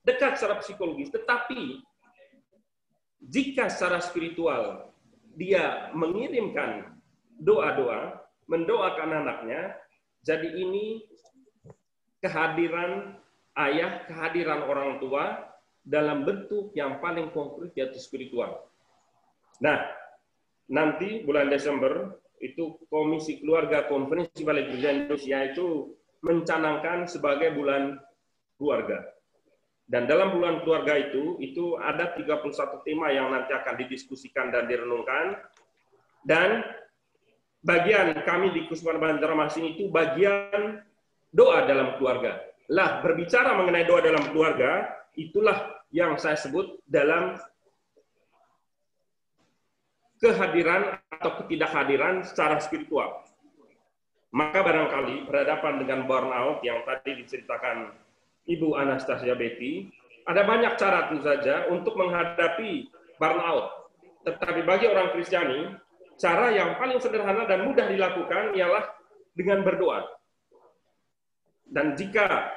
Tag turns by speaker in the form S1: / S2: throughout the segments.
S1: dekat secara psikologis, tetapi jika secara spiritual dia mengirimkan doa-doa, mendoakan anaknya, jadi ini kehadiran ayah, kehadiran orang tua dalam bentuk yang paling konkret yaitu spiritual. Nah, nanti bulan Desember itu Komisi Keluarga Konferensi Balai Gereja Indonesia itu mencanangkan sebagai bulan keluarga. Dan dalam bulan keluarga itu ada 31 tema yang nanti akan didiskusikan dan direnungkan. Dan bagian kami di Kusuma Banjarmasin itu bagian doa dalam keluarga. Lah, berbicara mengenai doa dalam keluarga, itulah yang saya sebut dalam kehadiran atau ketidakhadiran secara spiritual. Maka barangkali berhadapan dengan burnout yang tadi diceritakan Ibu Anastasia Betty, ada banyak cara tentu saja untuk menghadapi burnout. Tetapi bagi orang Kristiani, cara yang paling sederhana dan mudah dilakukan ialah dengan berdoa. Dan jika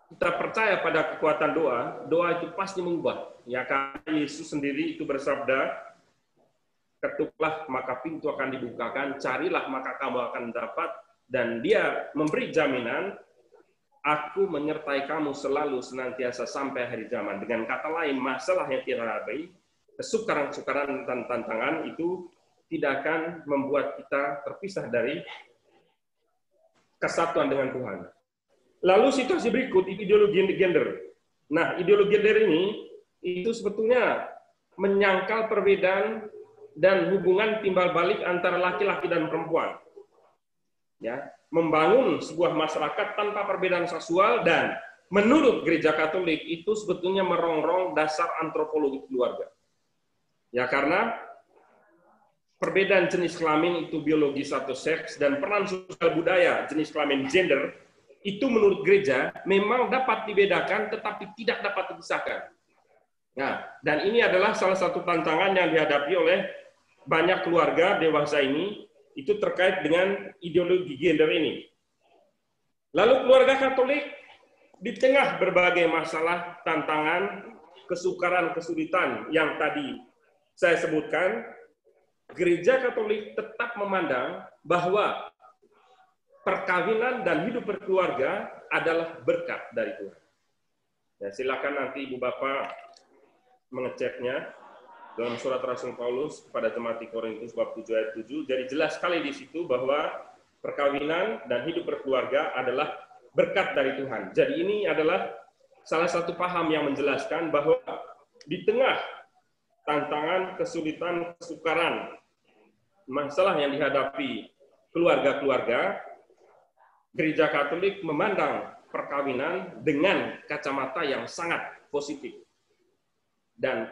S1: kita percaya pada kekuatan doa, doa itu pasti mengubah. Ya, karena Yesus sendiri itu bersabda, ketuklah maka pintu akan dibukakan, carilah maka kamu akan dapat, dan dia memberi jaminan, aku menyertai kamu selalu senantiasa sampai akhir zaman. Dengan kata lain, masalah yang kita hadapi, kesukaran-kesukaran dan tantangan itu tidak akan membuat kita terpisah dari kesatuan dengan Tuhan. Lalu situasi berikut, ideologi gender. Nah, ideologi gender ini itu sebetulnya menyangkal perbedaan dan hubungan timbal balik antara laki-laki dan perempuan. Ya, membangun sebuah masyarakat tanpa perbedaan seksual, dan menurut Gereja Katolik itu sebetulnya merongrong dasar antropologi keluarga. Ya, karena perbedaan jenis kelamin itu biologis atau seks, dan peran sosial budaya jenis kelamin gender itu menurut gereja memang dapat dibedakan tetapi tidak dapat dipisahkan. Nah, dan ini adalah salah satu tantangan yang dihadapi oleh banyak keluarga dewasa ini, itu terkait dengan ideologi gender ini. Lalu keluarga Katolik di tengah berbagai masalah, tantangan, kesukaran, kesulitan yang tadi saya sebutkan, Gereja Katolik tetap memandang bahwa perkawinan dan hidup berkeluarga adalah berkat dari Tuhan. Ya, silakan nanti Ibu Bapak mengeceknya dalam surat Rasul Paulus kepada jemaat di Korintus bab 7 ayat 7. Jadi jelas sekali di situ bahwa perkawinan dan hidup berkeluarga adalah berkat dari Tuhan. Jadi ini adalah salah satu paham yang menjelaskan bahwa di tengah tantangan, kesulitan, kesukaran, masalah yang dihadapi keluarga-keluarga, Gereja Katolik memandang perkawinan dengan kacamata yang sangat positif. Dan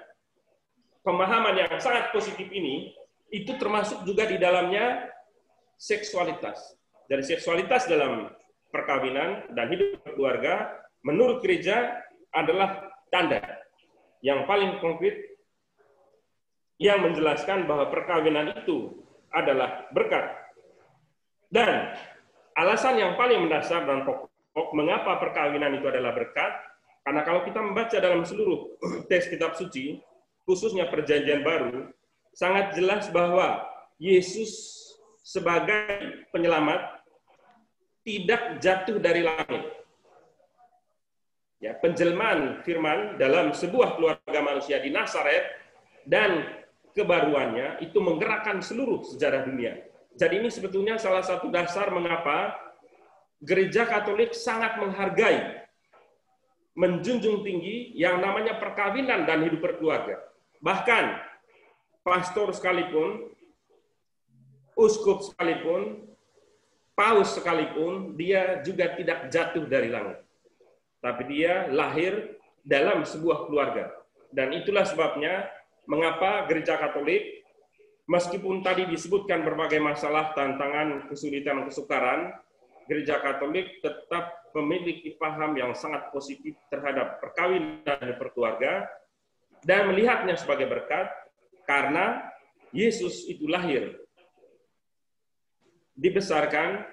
S1: pemahaman yang sangat positif ini, itu termasuk juga di dalamnya seksualitas. Dari seksualitas dalam perkawinan dan hidup keluarga, menurut gereja adalah tanda yang paling konkret yang menjelaskan bahwa perkawinan itu adalah berkat. Dan alasan yang paling mendasar dan pokok mengapa perkawinan itu adalah berkat, karena kalau kita membaca dalam seluruh teks kitab suci, khususnya Perjanjian Baru, sangat jelas bahwa Yesus sebagai penyelamat tidak jatuh dari langit. Ya, penjelmaan firman dalam sebuah keluarga manusia di Nazaret dan kebaruannya itu menggerakkan seluruh sejarah dunia. Jadi ini sebetulnya salah satu dasar mengapa Gereja Katolik sangat menghargai, menjunjung tinggi yang namanya perkawinan dan hidup berkeluarga. Bahkan pastor sekalipun, uskup sekalipun, paus sekalipun, dia juga tidak jatuh dari langit. Tapi dia lahir dalam sebuah keluarga. Dan itulah sebabnya mengapa Gereja Katolik, meskipun tadi disebutkan berbagai masalah, tantangan, kesulitan, kesukaran, Gereja Katolik tetap memiliki paham yang sangat positif terhadap perkawinan dan berkeluarga, dan melihatnya sebagai berkat, karena Yesus itu lahir, dibesarkan,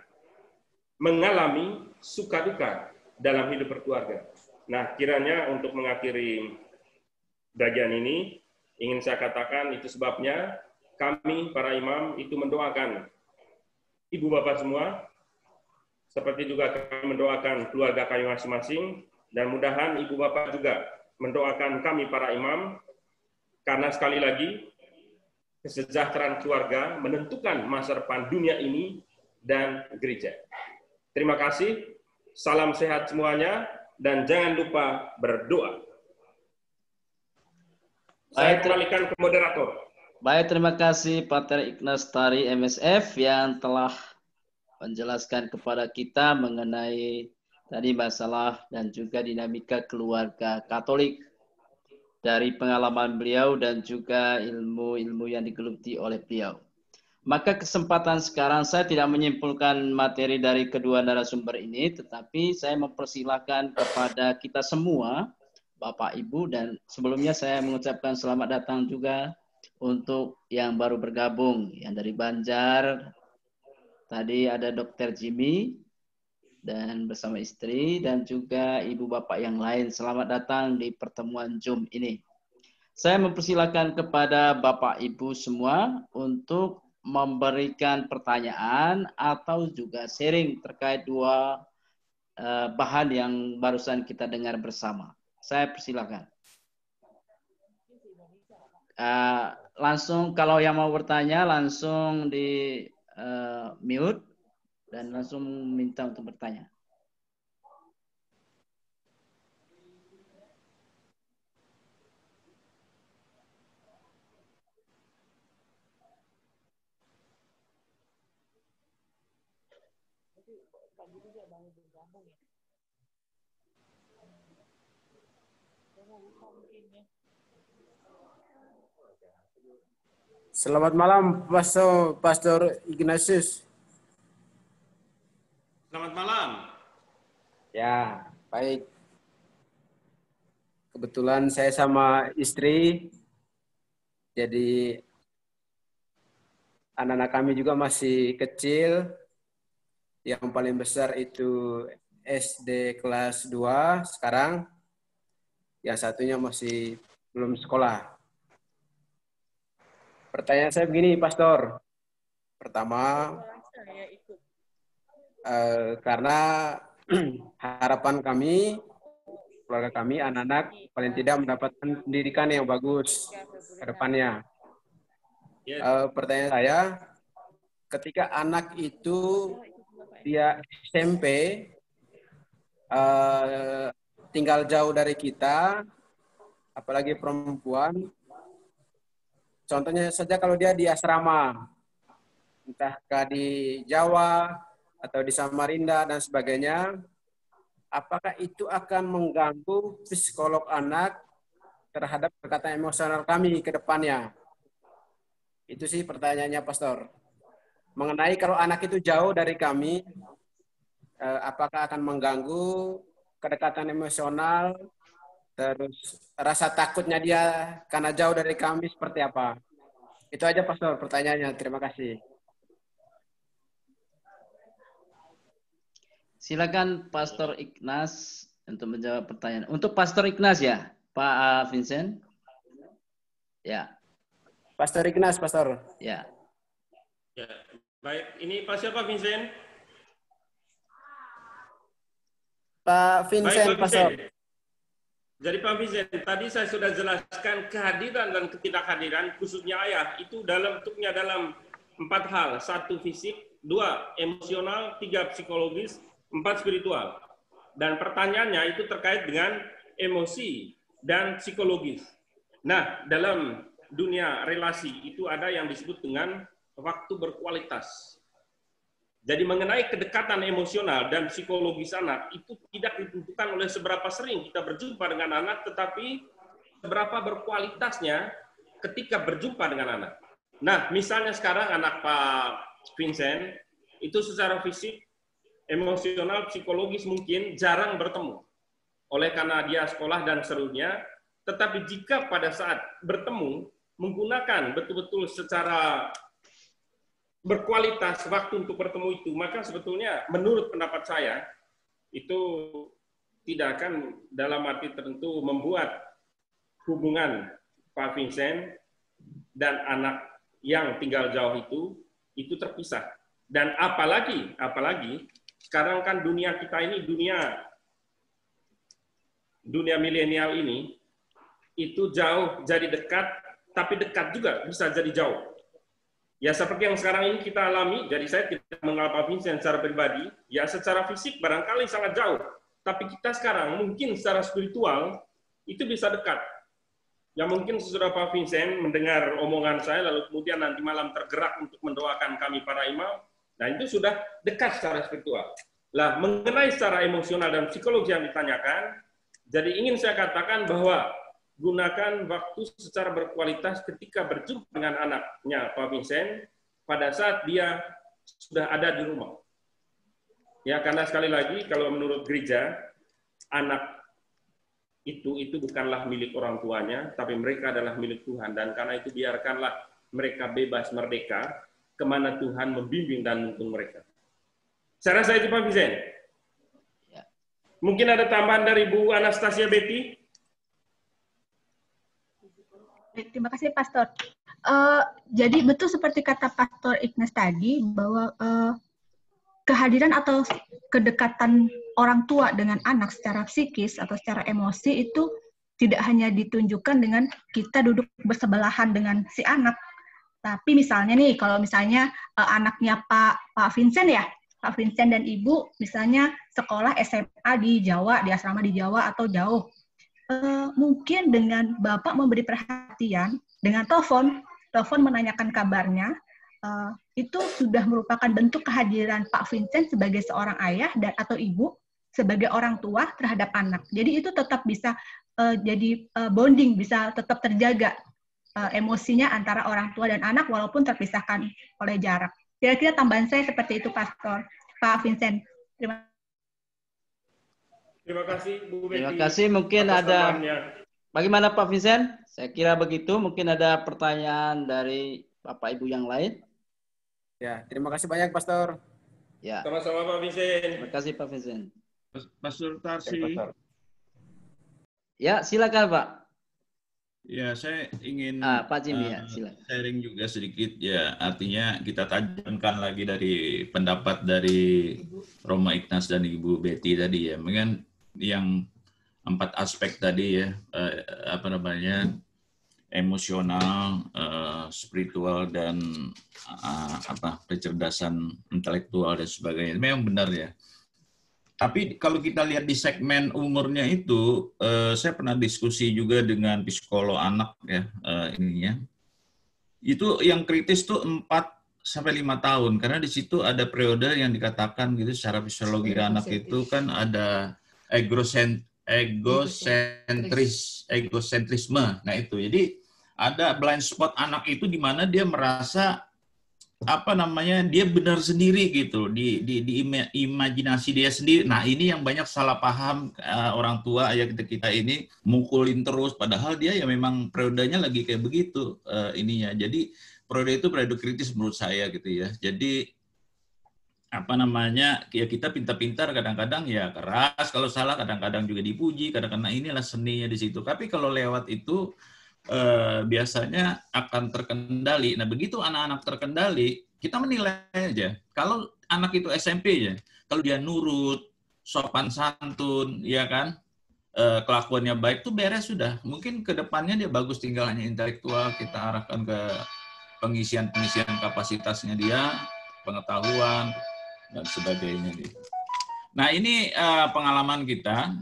S1: mengalami suka duka dalam hidup berkeluarga. Nah, kiranya untuk mengakhiri bagian ini, ingin saya katakan itu sebabnya kami para imam itu mendoakan ibu bapak semua, seperti juga kami mendoakan keluarga kami masing-masing, dan mudahan ibu bapak juga mendoakan kami para imam, karena sekali lagi kesejahteraan keluarga menentukan masa depan dunia ini dan gereja. Terima kasih, salam sehat semuanya, dan jangan lupa berdoa. Saya kembalikan ke moderator.
S2: Baik, terima kasih Pater Ignas Tari MSF yang telah menjelaskan kepada kita mengenai tadi masalah dan juga dinamika keluarga Katolik dari pengalaman beliau dan juga ilmu-ilmu yang digeluti oleh beliau. Maka kesempatan sekarang saya tidak menyimpulkan materi dari kedua narasumber ini, tetapi saya mempersilahkan kepada kita semua, Bapak Ibu, dan sebelumnya saya mengucapkan selamat datang juga untuk yang baru bergabung, yang dari Banjar. Tadi ada Dr. Jimmy dan bersama istri dan juga ibu bapak yang lain. Selamat datang di pertemuan Zoom ini. Saya mempersilakan kepada Bapak Ibu semua untuk memberikan pertanyaan atau juga sharing terkait dua bahan yang barusan kita dengar bersama. Saya persilakan. Langsung kalau yang mau bertanya langsung di mute dan langsung minta untuk bertanya.
S3: Selamat malam, Pastor Ignatius.
S1: Selamat malam.
S3: Ya, baik. Kebetulan saya sama istri, jadi anak-anak kami juga masih kecil. Yang paling besar itu SD kelas 2 sekarang. Yang satunya masih belum sekolah. Pertanyaan saya begini, Pastor. Pertama, karena harapan kami, keluarga kami, anak-anak paling tidak mendapatkan pendidikan yang bagus ke depannya. Pertanyaan saya, ketika anak itu dia SMP, tinggal jauh dari kita, apalagi perempuan, contohnya saja kalau dia di asrama, entahkah di Jawa atau di Samarinda dan sebagainya, apakah itu akan mengganggu psikolog anak terhadap kedekatan emosional kami ke depannya? Itu sih pertanyaannya, Pastor. Mengenai kalau anak itu jauh dari kami, apakah akan mengganggu kedekatan emosional, terus rasa takutnya dia karena jauh dari kami seperti apa? Itu aja, Pastor, pertanyaannya. Terima kasih.
S2: Silakan Pastor Ignas untuk menjawab pertanyaan. Untuk Pastor Ignas ya, Pak Vincent? Ya.
S3: Pastor Ignas, Pastor.
S2: Ya.
S1: Ya, baik. Ini Pak siapa, Vincent?
S3: Pak Vincent,
S1: baik, Pak
S3: Pastor.
S1: Vincent. Jadi Pak Vincent, tadi saya sudah jelaskan kehadiran dan ketidakhadiran khususnya ayah itu bentuknya dalam 4 hal. 1 fisik, 2 emosional, 3 psikologis, 4 spiritual. Dan pertanyaannya itu terkait dengan emosi dan psikologis. Nah, dalam dunia relasi itu ada yang disebut dengan waktu berkualitas. Jadi mengenai kedekatan emosional dan psikologis anak itu tidak ditentukan oleh seberapa sering kita berjumpa dengan anak, tetapi seberapa berkualitasnya ketika berjumpa dengan anak. Nah, misalnya sekarang anak Pak Vincent itu secara fisik, emosional, psikologis mungkin jarang bertemu. Oleh karena dia sekolah dan seterusnya, tetapi jika pada saat bertemu menggunakan betul-betul secara berkualitas waktu untuk bertemu itu, maka sebetulnya menurut pendapat saya itu tidak akan dalam arti tertentu membuat hubungan Pak Vincent dan anak yang tinggal jauh itu terpisah. Dan apalagi sekarang kan dunia kita ini dunia milenial ini itu jauh jadi dekat, tapi dekat juga bisa jadi jauh. Ya seperti yang sekarang ini kita alami, jadi saya tidak mengenal Pak Vincent secara pribadi, ya secara fisik barangkali sangat jauh, tapi kita sekarang mungkin secara spiritual itu bisa dekat. Ya mungkin sesudah Pak Vincent mendengar omongan saya, lalu kemudian nanti malam tergerak untuk mendoakan kami para imam, nah itu sudah dekat secara spiritual. Lah mengenai secara emosional dan psikologi yang ditanyakan, jadi ingin saya katakan bahwa gunakan waktu secara berkualitas ketika berjumpa dengan anaknya Pak Vincent pada saat dia sudah ada di rumah. Ya, karena sekali lagi kalau menurut gereja, anak itu bukanlah milik orang tuanya, tapi mereka adalah milik Tuhan. Dan karena itu biarkanlah mereka bebas merdeka kemana Tuhan membimbing dan menuntun mereka. Saya rasa itu Pak Vincent. Mungkin ada tambahan dari Bu Anastasia Betty?
S4: Terima kasih, Pastor. Jadi betul seperti kata Pastor Ignas tadi, bahwa kehadiran atau kedekatan orang tua dengan anak secara psikis atau secara emosi itu tidak hanya ditunjukkan dengan kita duduk bersebelahan dengan si anak. Tapi misalnya nih, kalau misalnya anaknya Pak Vincent ya, Pak Vincent dan Ibu misalnya sekolah SMA di Jawa, di asrama di Jawa atau jauh. Mungkin dengan Bapak memberi perhatian dengan telepon menanyakan kabarnya, itu sudah merupakan bentuk kehadiran Pak Vincent sebagai seorang ayah dan atau ibu sebagai orang tua terhadap anak. Jadi itu tetap bisa jadi bonding, bisa tetap terjaga emosinya antara orang tua dan anak walaupun terpisahkan oleh jarak. Kira-kira tambahan saya seperti itu, Pastor. Pak Vincent.
S1: Terima kasih, Bu Betty.
S2: Terima kasih. Mungkin ada. Bagaimana Pak Vincent? Saya kira begitu. Mungkin ada pertanyaan dari Bapak Ibu yang lain.
S3: Ya, terima kasih banyak, Pastor.
S2: Ya.
S1: Sama-sama Pak Vincent.
S2: Terima kasih Pak Vincent.
S5: Pastor Tarsi.
S2: Ya, silakan Pak.
S5: Ya, saya ingin
S2: Pak Jimmy, ya, silakan.
S5: Sharing juga sedikit ya. Artinya kita tajamkan lagi dari pendapat dari Roma Ignas dan Ibu Betty tadi ya. Mungkin yang 4 aspek tadi ya, emosional, spiritual dan kecerdasan intelektual dan sebagainya. Memang benar ya. Tapi kalau kita lihat di segmen umurnya itu, saya pernah diskusi juga dengan psikolog anak ya, itu yang kritis tuh 4-5 tahun, karena di situ ada periode yang dikatakan gitu secara fisiologi anak itu kan ada egosentrisme. Nah itu, jadi ada blind spot anak itu di mana dia merasa dia benar sendiri gitu di imajinasi dia sendiri. Nah ini yang banyak salah paham orang tua ayah kita ini mukulin terus, padahal dia ya memang periodenya lagi kayak begitu ininya. Jadi periode itu periode kritis menurut saya gitu ya. Jadi ya kita pintar-pintar kadang-kadang ya keras, kalau salah kadang-kadang juga dipuji, kadang-kadang inilah seninya di situ. Tapi kalau lewat itu biasanya akan terkendali. Nah, begitu anak-anak terkendali, kita menilai aja. Kalau anak itu SMP ya, kalau dia nurut, sopan santun, ya kan, kelakuannya baik, tuh beres sudah. Mungkin ke depannya dia bagus, tinggal hanya intelektual, kita arahkan ke pengisian kapasitasnya dia, pengetahuan, dan sebagainya. Nah, ini pengalaman kita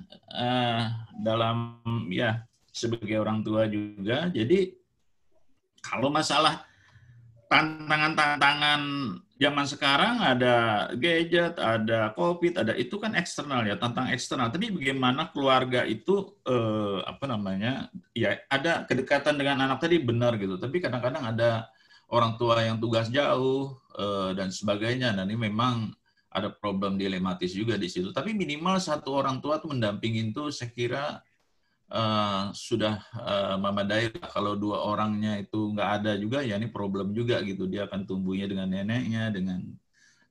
S5: dalam ya sebagai orang tua juga. Jadi kalau masalah tantangan-tantangan zaman sekarang, ada gadget, ada COVID, ada itu kan eksternal ya, tantangan eksternal. Tapi bagaimana keluarga itu ya ada kedekatan dengan anak tadi benar gitu. Tapi kadang-kadang ada orang tua yang tugas jauh dan sebagainya. Dan ini memang ada problem dilematis juga di situ. Tapi minimal satu orang tua tuh mendampingin tuh saya kira sudah memadai. Kalau 2 orangnya itu nggak ada juga, ya ini problem juga gitu. Dia akan tumbuhnya dengan neneknya, dengan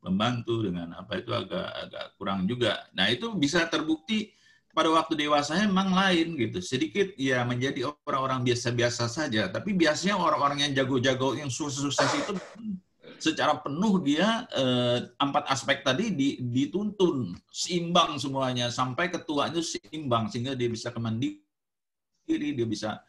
S5: pembantu, dengan apa itu agak kurang juga. Nah itu bisa terbukti pada waktu dewasa memang lain gitu. Sedikit ya menjadi orang-orang biasa-biasa saja. Tapi biasanya orang-orang yang jago-jago, yang sukses itu secara penuh dia 4 aspek tadi dituntun seimbang semuanya sampai ketuanya seimbang sehingga dia bisa kemandiri, dia bisa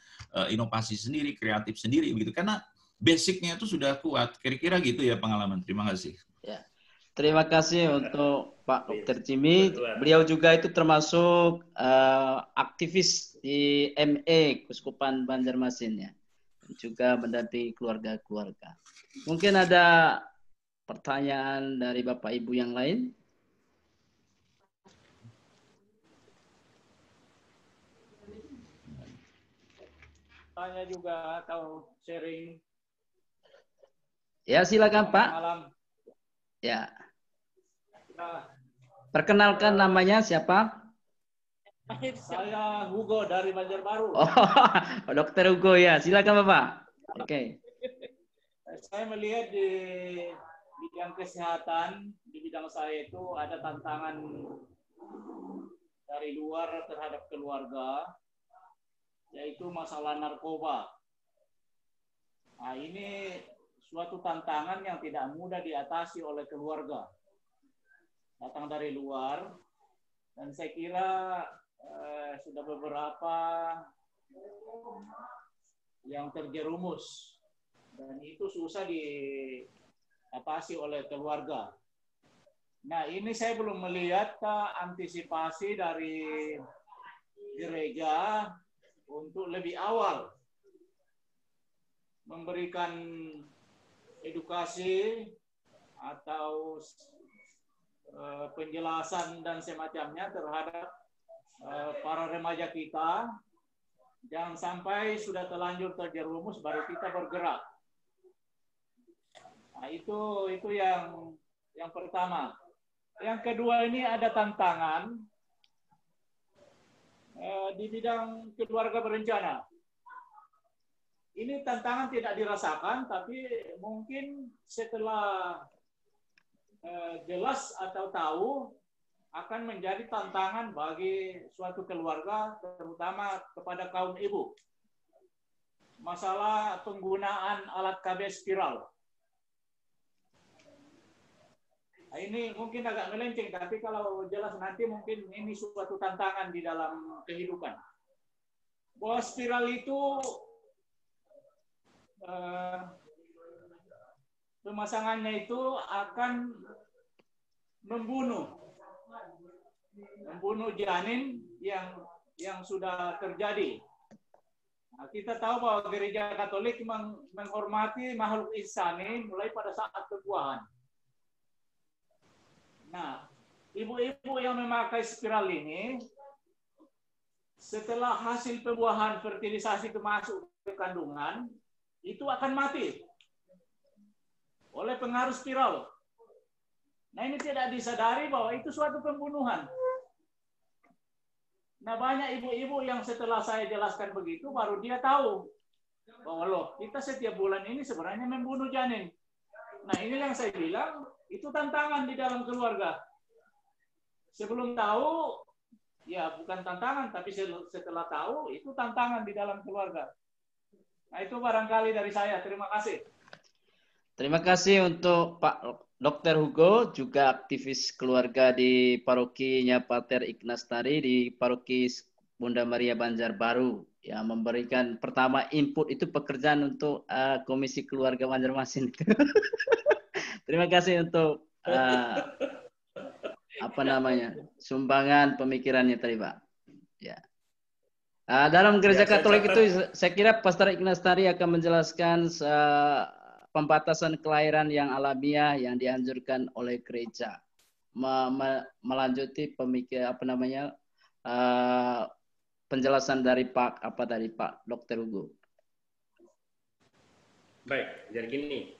S5: inovasi sendiri, kreatif sendiri begitu. Karena basicnya itu sudah kuat. Kira-kira gitu ya pengalaman. Terima kasih.
S2: Ya. Terima kasih untuk Pak Dr. Jimmy. Beliau juga itu termasuk aktivis di ME Kuskupan Banjarmasin ya. Juga mendampingi keluarga-keluarga. Mungkin ada pertanyaan dari Bapak Ibu yang lain?
S6: Tanya juga atau sharing?
S2: Ya, silakan Pak.
S6: Malam.
S2: Ya. Perkenalkan namanya siapa?
S6: Saya Hugo dari Banjarbaru.
S2: Oh, Dr. Hugo ya. Silakan Bapak. Oke.
S6: Saya melihat di bidang kesehatan, di bidang saya itu ada tantangan dari luar terhadap keluarga, yaitu masalah narkoba. Nah, ini suatu tantangan yang tidak mudah diatasi oleh keluarga. Datang dari luar, dan saya kira sudah beberapa yang terjerumus, dan itu susah diatasi oleh keluarga. Nah, ini saya belum melihat antisipasi dari gereja untuk lebih awal memberikan edukasi atau penjelasan dan semacamnya terhadap para remaja kita. Jangan sampai sudah terlanjur terjerumus baru kita bergerak. Nah, itu yang pertama. Yang kedua, ini ada tantangan di bidang keluarga berencana. Ini tantangan tidak dirasakan, tapi mungkin setelah jelas atau tahu akan menjadi tantangan bagi suatu keluarga, terutama kepada kaum ibu. Masalah penggunaan alat KB spiral. Nah, ini mungkin agak melenceng, tapi kalau jelas nanti mungkin ini suatu tantangan di dalam kehidupan. Bahwa spiral itu pemasangannya itu akan membunuh janin yang sudah terjadi. Nah, kita tahu bahwa gereja Katolik menghormati makhluk insani mulai pada saat pembuahan. Nah, ibu-ibu yang memakai spiral ini, setelah hasil pembuahan fertilisasi itu masuk ke kandungan, itu akan mati oleh pengaruh spiral. Nah, ini tidak disadari bahwa itu suatu pembunuhan. Nah, banyak ibu-ibu yang setelah saya jelaskan begitu, baru dia tahu bahwa loh, kita setiap bulan ini sebenarnya membunuh janin. Nah, ini yang saya bilang, itu tantangan di dalam keluarga. Sebelum tahu, ya bukan tantangan, tapi setelah tahu, itu tantangan di dalam keluarga. Nah, itu barangkali dari saya. Terima kasih.
S2: Terima kasih untuk Pak Dr. Hugo, juga aktivis keluarga di parokinya Pater Ignas Tari di paroki Bunda Maria Banjarbaru, yang memberikan pertama input itu pekerjaan untuk Komisi Keluarga Banjarmasin. Terima kasih untuk sumbangan pemikirannya tadi, Pak. Ya. Dalam gereja Katolik itu saya kira Pastor Ignas Tari akan menjelaskan pembatasan kelahiran yang alamiah yang dianjurkan oleh gereja, melanjuti penjelasan dari Pak Dr. Hugo.
S1: Baik, jadi gini,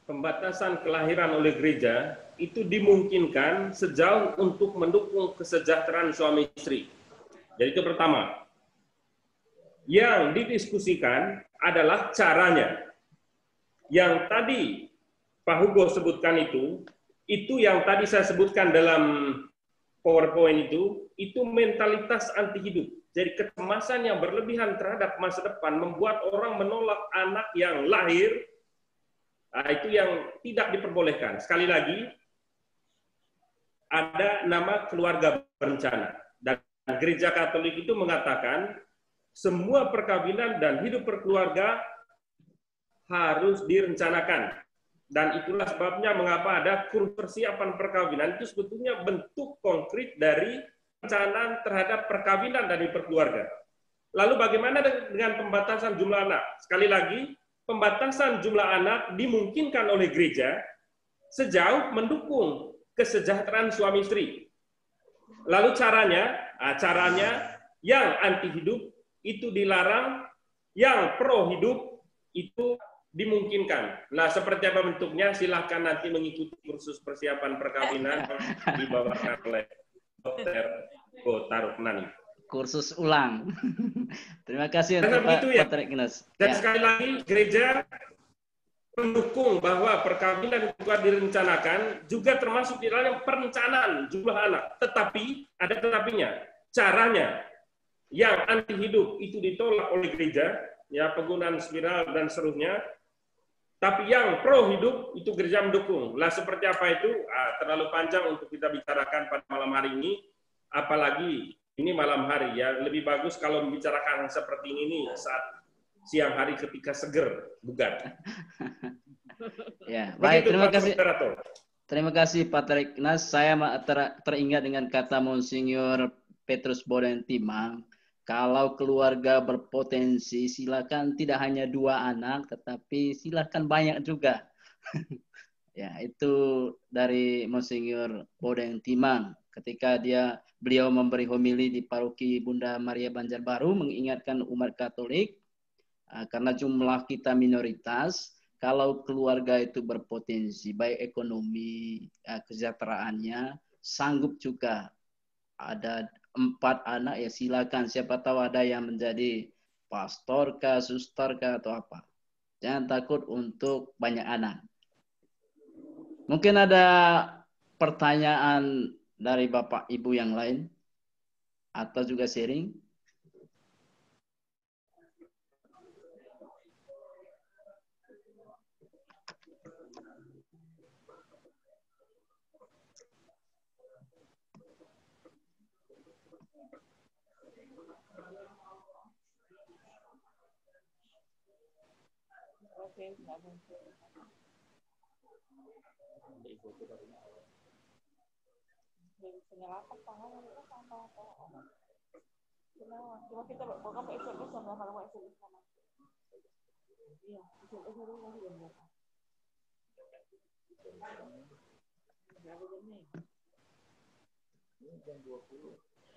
S1: pembatasan kelahiran oleh gereja itu dimungkinkan sejauh untuk mendukung kesejahteraan suami istri. Jadi itu pertama. Yang didiskusikan adalah caranya. Yang tadi Pak Hugo sebutkan itu yang tadi saya sebutkan dalam PowerPoint itu mentalitas anti hidup. Jadi kecemasan yang berlebihan terhadap masa depan membuat orang menolak anak yang lahir. Nah, itu yang tidak diperbolehkan. Sekali lagi, ada nama keluarga berencana. Dan Gereja Katolik itu mengatakan semua perkawinan dan hidup berkeluarga harus direncanakan. Dan itulah sebabnya mengapa ada kurs persiapan perkawinan itu sebetulnya bentuk konkret dari perencanaan terhadap perkawinan dan berkeluarga. Lalu bagaimana dengan pembatasan jumlah anak? Sekali lagi, pembatasan jumlah anak dimungkinkan oleh gereja sejauh mendukung kesejahteraan suami istri. Lalu caranya yang anti hidup itu dilarang, yang pro hidup itu dimungkinkan. Nah, seperti apa bentuknya? Silahkan nanti mengikuti kursus persiapan perkawinan dibawakan oleh Dr. Taruknani.
S2: Kursus ulang. Terima kasih untuk Pak Ignas.
S1: Dan sekali lagi, gereja mendukung bahwa perkawinan itu direncanakan juga termasuk di dalam perencanaan jumlah anak. Tetapi, ada tetapinya. Caranya yang anti hidup itu ditolak oleh gereja, ya penggunaan spiral dan seterusnya. Tapi yang pro hidup itu gereja mendukung. Lah seperti apa itu? Terlalu panjang untuk kita bicarakan pada malam hari ini. Apalagi ini malam hari ya. Lebih bagus kalau membicarakan seperti ini saat siang hari ketika seger, bukan?
S2: Ya, baik. Terima kasih. Terima kasih Pak Ignas. Saya teringat dengan kata Monsinyur Petrus Boden Timang. Kalau keluarga berpotensi, silakan tidak hanya 2 anak, tetapi silakan banyak juga. Ya, itu dari Monsinyur Boden Timang. Ketika beliau memberi homili di Paroki Bunda Maria Banjarbaru, mengingatkan umat Katolik, karena jumlah kita minoritas, kalau keluarga itu berpotensi, baik ekonomi, kesejahteraannya, sanggup juga ada 4 anak, ya silakan. Siapa tahu ada yang menjadi pastor kah, suster kah, atau apa. Jangan takut untuk banyak anak. Mungkin ada pertanyaan dari Bapak Ibu yang lain atau juga sharing.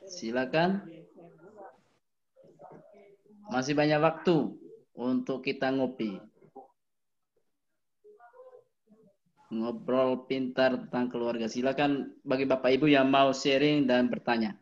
S2: Silakan. Masih banyak waktu untuk kita ngopi. Ngobrol pintar tentang keluarga. Silakan bagi Bapak Ibu yang mau sharing dan bertanya.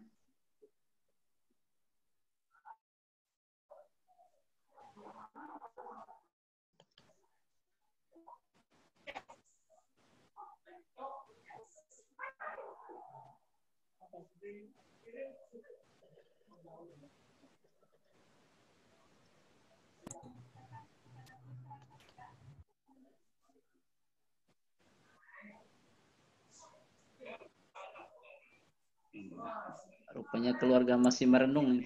S2: Rupanya keluarga masih merenung.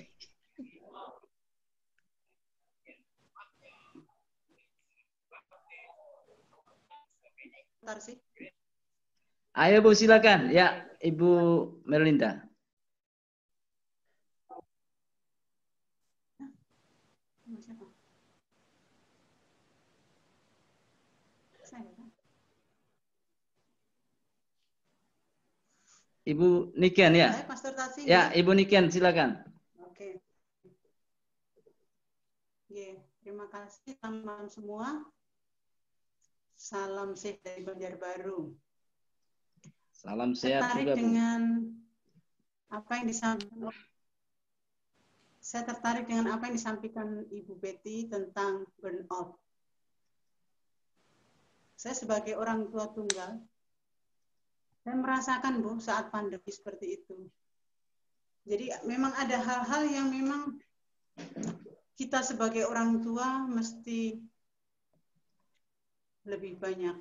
S2: Ayo Bu, silakan. Ya, Ibu Merlinda. Ibu Niken ya? Ya, Ibu Niken silakan.
S7: Oke. Terima kasih teman-teman semua. Salam sehat dari Banjarbaru.
S2: Salam sehat juga, Bu.
S7: Dengan apa yang disampaikan, saya tertarik dengan apa yang disampaikan Ibu Betty tentang burnout. Saya sebagai orang tua tunggal Saya merasakan, Bu, saat pandemi seperti itu. Jadi memang ada hal-hal yang memang kita sebagai orang tua mesti lebih banyak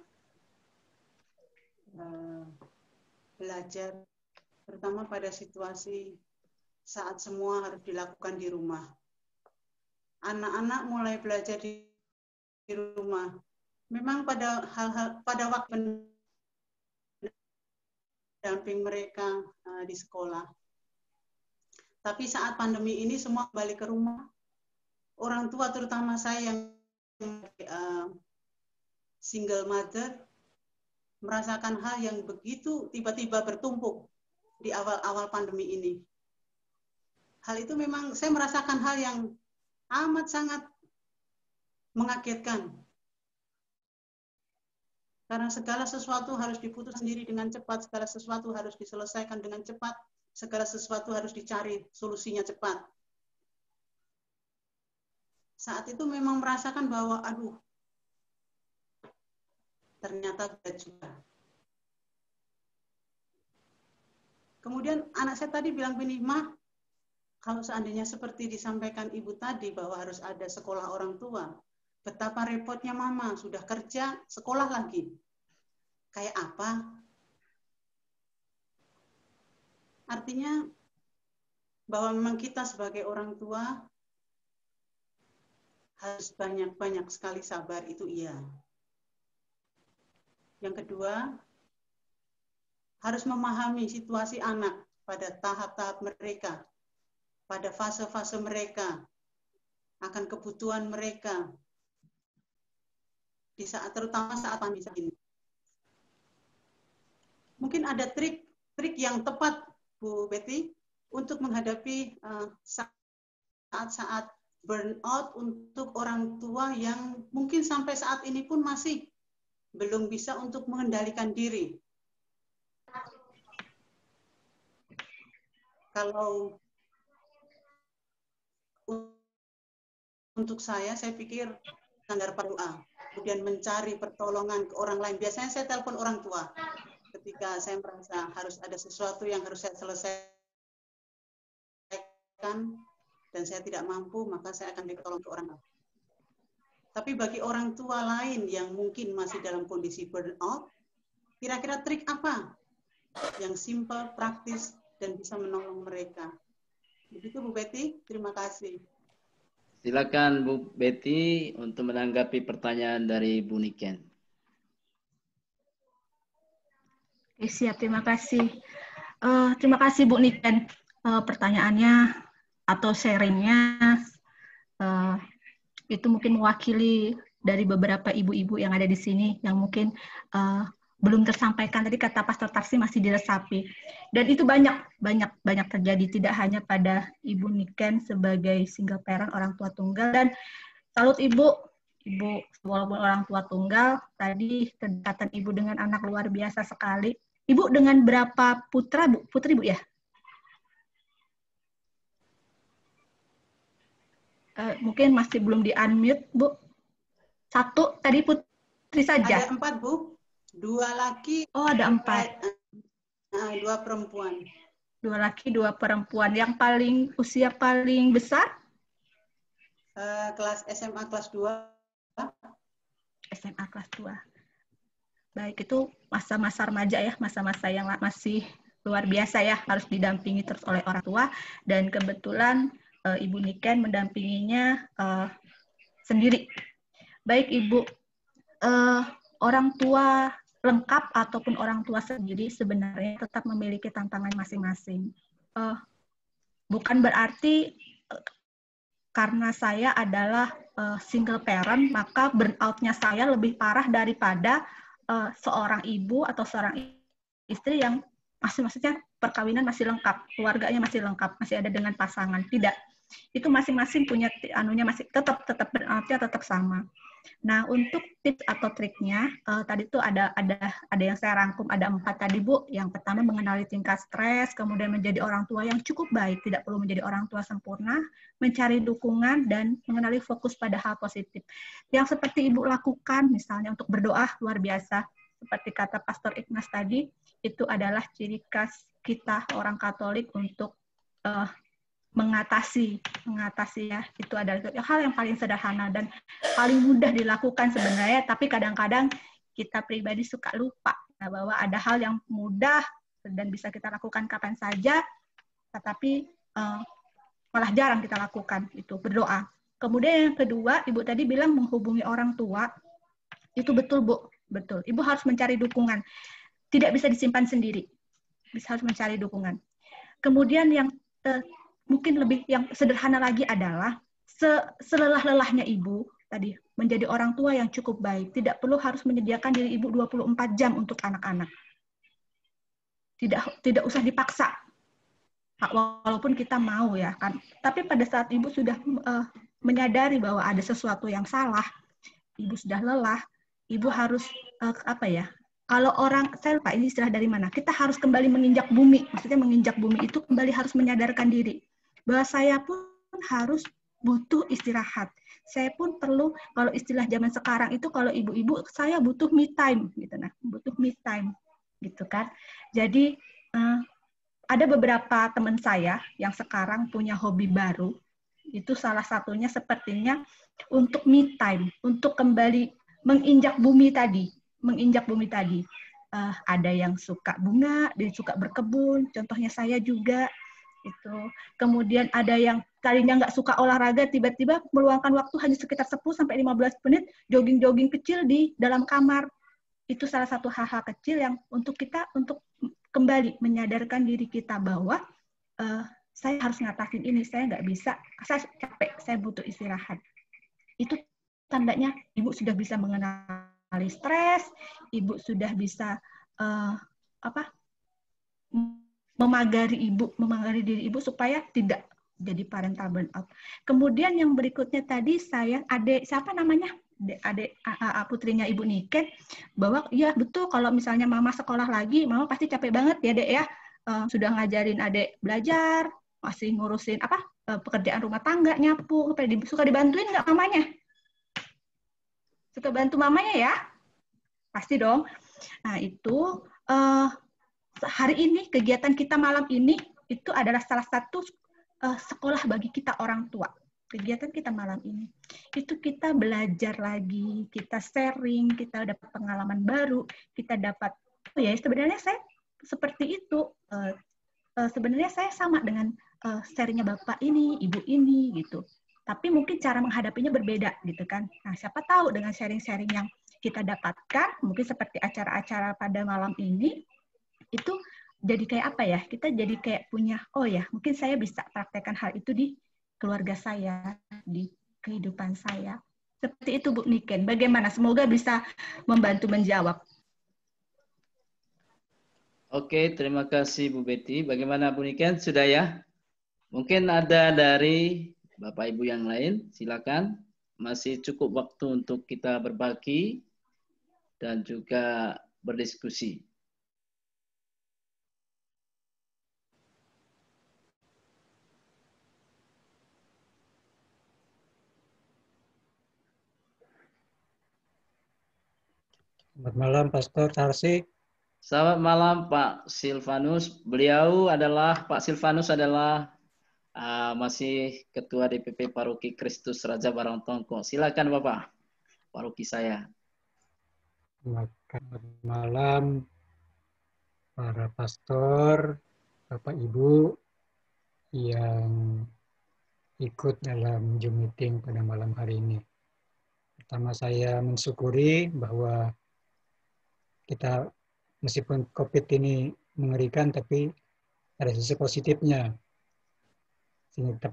S7: belajar, terutama pada situasi saat semua harus dilakukan di rumah. Anak-anak mulai belajar di rumah. Memang pada waktu pendamping mereka di sekolah. Tapi saat pandemi ini semua balik ke rumah. Orang tua terutama saya yang single mother merasakan hal yang begitu tiba-tiba bertumpuk di awal-awal pandemi ini. Hal itu memang saya merasakan hal yang amat sangat mengagetkan. Karena segala sesuatu harus diputus sendiri dengan cepat, segala sesuatu harus diselesaikan dengan cepat, segala sesuatu harus dicari solusinya cepat. Saat itu memang merasakan bahwa, aduh, ternyata berat juga. Kemudian anak saya tadi bilang begini, "Mah, kalau seandainya seperti disampaikan Ibu tadi bahwa harus ada sekolah orang tua, betapa repotnya Mama, sudah kerja, sekolah lagi. Kayak apa?" Artinya bahwa memang kita sebagai orang tua harus banyak-banyak sekali sabar, itu iya. Yang kedua, harus memahami situasi anak pada tahap-tahap mereka, pada fase-fase mereka, akan kebutuhan mereka, di saat terutama saat pandemi ini. Mungkin ada trik yang tepat, Bu Betty, untuk menghadapi saat-saat burnout untuk orang tua yang mungkin sampai saat ini pun masih belum bisa untuk mengendalikan diri. Kalau untuk saya pikir standar doa, kemudian mencari pertolongan ke orang lain. Biasanya saya telepon orang tua ketika saya merasa harus ada sesuatu yang harus saya selesaikan dan saya tidak mampu, maka saya akan ditolong ke orang lain. Tapi bagi orang tua lain yang mungkin masih dalam kondisi burnout, kira-kira trik apa yang simple, praktis, dan bisa menolong mereka? Begitu Bu Betty, terima kasih.
S2: Silakan Bu Betty untuk menanggapi pertanyaan dari Bu Niken.
S4: Oke, siap, terima kasih. Terima kasih Bu Niken, pertanyaannya atau sharingnya itu mungkin mewakili dari beberapa ibu-ibu yang ada di sini yang mungkin belum tersampaikan. Tadi kata Pastor Tarsi masih diresapi. Dan itu banyak terjadi, tidak hanya pada Ibu Niken sebagai single parent, orang tua tunggal. Dan salut Ibu walaupun orang tua tunggal, tadi kedekatan Ibu dengan anak luar biasa sekali. Ibu dengan berapa putra, Bu? Putri, Bu, ya? Mungkin masih belum di-unmute, Bu. Satu, tadi putri saja.
S7: Ada 4, Bu. 2 laki.
S4: Oh, ada 4.
S7: 2 perempuan.
S4: 2 laki, 2 perempuan. Yang usia paling besar?
S7: Kelas SMA kelas 2.
S4: SMA kelas 2. Baik, itu masa-masa remaja ya, masa-masa yang masih luar biasa ya, harus didampingi terus oleh orang tua. Dan kebetulan Ibu Niken mendampinginya sendiri. Baik Ibu, orang tua lengkap ataupun orang tua sendiri sebenarnya tetap memiliki tantangan masing-masing. Bukan berarti karena saya adalah single parent, maka burnout-nya saya lebih parah daripada seorang ibu atau seorang istri yang maksudnya perkawinan masih lengkap, keluarganya masih lengkap, masih ada dengan pasangan. Tidak. Itu masing-masing punya anunya masih tetap burnout-nya tetap sama. Nah, untuk tips atau triknya, tadi tuh ada yang saya rangkum, ada 4 tadi, Bu. Yang pertama mengenali tingkat stres, kemudian menjadi orang tua yang cukup baik, tidak perlu menjadi orang tua sempurna, mencari dukungan, dan mengenali fokus pada hal positif. Yang seperti Ibu lakukan, misalnya untuk berdoa, luar biasa. seperti kata Pastor Ignas tadi, itu adalah ciri khas kita orang Katolik untuk mengatasi ya, itu adalah hal yang paling sederhana dan paling mudah dilakukan sebenarnya, tapi kadang-kadang kita pribadi suka lupa bahwa ada hal yang mudah dan bisa kita lakukan kapan saja, tetapi malah jarang kita lakukan, itu berdoa. Kemudian yang kedua, Ibu tadi bilang menghubungi orang tua, itu betul Bu, betul. Ibu harus mencari dukungan, tidak bisa disimpan sendiri, harus mencari dukungan. Kemudian yang mungkin lebih yang sederhana lagi adalah selelah-lelahnya ibu tadi menjadi orang tua yang cukup baik. Tidak perlu harus menyediakan diri ibu 24 jam untuk anak-anak. Tidak usah dipaksa. Walaupun kita mau ya kan. Tapi pada saat ibu sudah menyadari bahwa ada sesuatu yang salah, ibu sudah lelah, ibu harus kalau orang, saya lupa ini istilah dari mana, kita harus kembali menginjak bumi. Maksudnya menginjak bumi itu kembali harus menyadarkan diri bahwa saya pun harus butuh istirahat. Saya pun perlu, kalau istilah zaman sekarang itu, kalau ibu-ibu, saya butuh me time, gitu. Nah, butuh me time, gitu kan. Jadi, ada beberapa teman saya yang sekarang punya hobi baru, itu salah satunya sepertinya untuk me time, untuk kembali menginjak bumi tadi. Ada yang suka bunga, dia suka berkebun, contohnya saya juga. Itu. Kemudian ada yang tadinya nggak suka olahraga, tiba-tiba meluangkan waktu hanya sekitar 10-15 menit jogging-jogging kecil di dalam kamar. Itu salah satu hal-hal kecil yang untuk kita untuk kembali menyadarkan diri kita bahwa saya harus ngatasin ini, saya nggak bisa, saya capek, saya butuh istirahat. Itu tandanya ibu sudah bisa mengenali stres, ibu sudah bisa memagari diri ibu supaya tidak jadi parental burnout. Kemudian yang berikutnya tadi siapa namanya? Adik putrinya Ibu Niken, bahwa ya betul kalau misalnya mama sekolah lagi, mama pasti capek banget ya Dek ya, sudah ngajarin adik belajar, masih ngurusin pekerjaan rumah tangga, nyapu, suka dibantuin nggak mamanya? Suka bantu mamanya ya? Pasti dong. Nah itu hari ini, kegiatan kita malam ini, itu adalah salah satu sekolah bagi kita orang tua. Kegiatan kita malam ini. Itu kita belajar lagi, kita sharing, kita dapat pengalaman baru, kita dapat, sebenarnya saya seperti itu. Sebenarnya saya sama dengan sharingnya Bapak ini, Ibu ini, gitu. Tapi mungkin cara menghadapinya berbeda, gitu kan. Nah, siapa tahu dengan sharing-sharing yang kita dapatkan, mungkin seperti acara-acara pada malam ini, itu jadi kayak kita jadi kayak punya, mungkin saya bisa praktekkan hal itu di keluarga saya, di kehidupan saya. Seperti itu Bu Niken. Bagaimana? Semoga bisa membantu menjawab.
S2: Oke, terima kasih Bu Betty. Bagaimana Bu Niken? Sudah ya? Mungkin ada dari Bapak Ibu yang lain, silakan. Masih cukup waktu untuk kita berbagi dan juga berdiskusi.
S8: Selamat malam, Pastor Tarsi.
S2: Selamat malam, Pak Silvanus. Pak Silvanus adalah masih Ketua DPP Paroki Kristus Raja Barongtongko. Silakan, Bapak. Paroki saya.
S8: Selamat malam, para pastor, Bapak Ibu yang ikut dalam Zoom meeting pada malam hari ini. Pertama, saya mensyukuri bahwa kita, meskipun COVID ini mengerikan, tapi ada sisi positifnya. Sehingga kita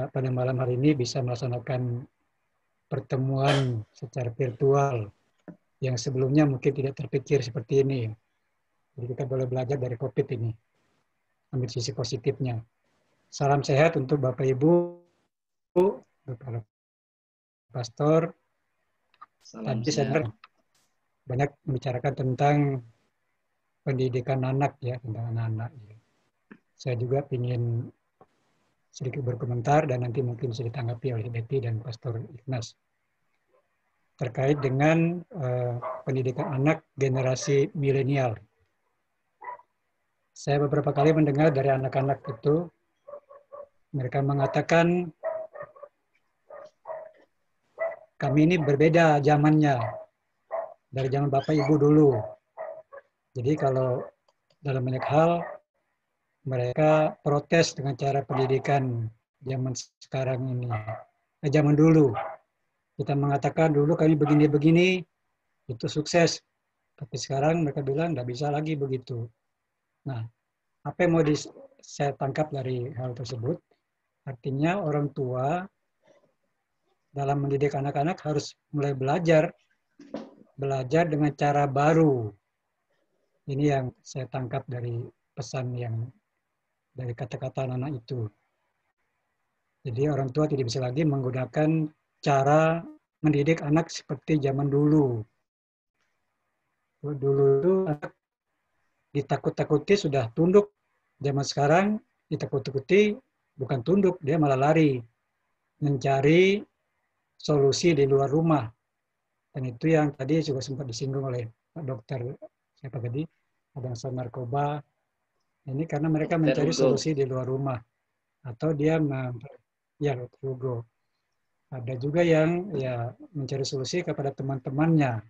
S8: pada malam hari ini bisa melaksanakan pertemuan secara virtual yang sebelumnya mungkin tidak terpikir seperti ini. Jadi kita boleh belajar dari COVID ini, ambil sisi positifnya. Salam sehat untuk Bapak Ibu, para pastor.
S2: Salam
S8: Tadi saya banyak membicarakan tentang pendidikan anak ya, tentang anak-anak. Saya juga ingin sedikit berkomentar dan nanti mungkin bisa ditanggapi oleh Betty dan Pastor Ignas. terkait dengan pendidikan anak generasi milenial. Saya beberapa kali mendengar dari anak-anak itu, mereka mengatakan, kami ini berbeda zamannya dari zaman Bapak Ibu dulu. Jadi kalau dalam banyak hal, mereka protes dengan cara pendidikan zaman sekarang ini. Zaman dulu, kita mengatakan dulu kami begini-begini, itu sukses. Tapi sekarang mereka bilang nggak bisa lagi begitu. Nah, apa yang mau saya tangkap dari hal tersebut? Artinya orang tua dalam mendidik anak-anak harus mulai belajar dengan cara baru. Ini yang saya tangkap dari pesan yang dari kata-kata anak itu. Jadi orang tua tidak bisa lagi menggunakan cara mendidik anak seperti zaman dulu. Dulu itu anak ditakut-takuti sudah tunduk. Zaman sekarang ditakut-takuti bukan tunduk, dia malah lari. Mencari solusi di luar rumah. Dan itu yang tadi juga sempat disinggung oleh Pak Dokter, siapa tadi? Abang narkoba. Ini karena mereka mencari solusi di luar rumah. Atau dia Hugo. Ada juga yang mencari solusi kepada teman-temannya.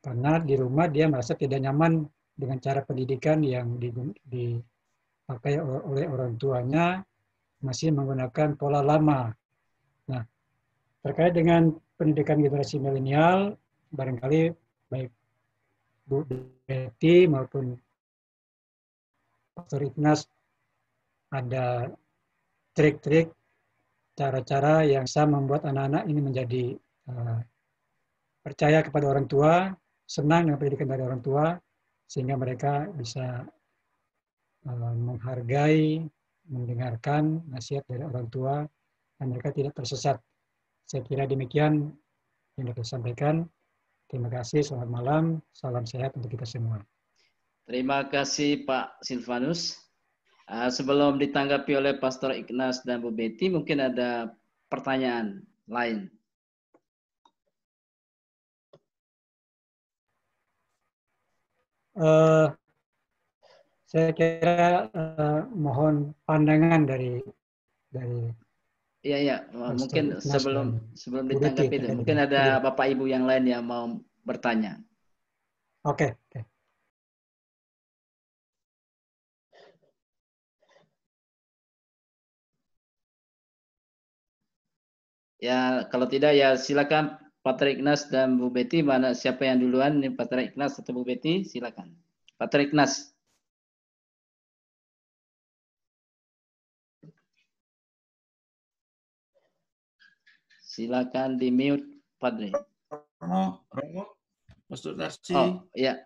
S8: Karena di rumah dia merasa tidak nyaman dengan cara pendidikan yang dipakai oleh orang tuanya, masih menggunakan pola lama. Nah, terkait dengan pendidikan generasi milenial, barangkali baik Bu Betty maupun Pastor Ignas ada trik-trik, cara-cara yang bisa membuat anak-anak ini menjadi percaya kepada orang tua, senang dengan pendidikan dari orang tua, sehingga mereka bisa menghargai, mendengarkan nasihat dari orang tua, dan mereka tidak tersesat. Saya kira demikian yang dapat saya sampaikan. Terima kasih, selamat malam, salam sehat untuk kita semua.
S2: Terima kasih Pak Silvanus. Sebelum ditanggapi oleh Pastor Ignas dan Bu Betty, mungkin ada pertanyaan lain.
S8: Saya kira mohon pandangan dari
S2: Iya, mungkin sebelum ditanggapi itu, mungkin ada Bapak Ibu yang lain yang mau bertanya.
S8: Oke.
S2: Ya, kalau tidak ya silakan Pastor Ignas dan Bu Betty, mana siapa yang duluan, nih Pastor Ignas atau Bu Betty, silakan. Pastor Ignas. Silakan di mute, Padre.
S5: Romo, Pastor Tarsi.
S2: Oh, ya.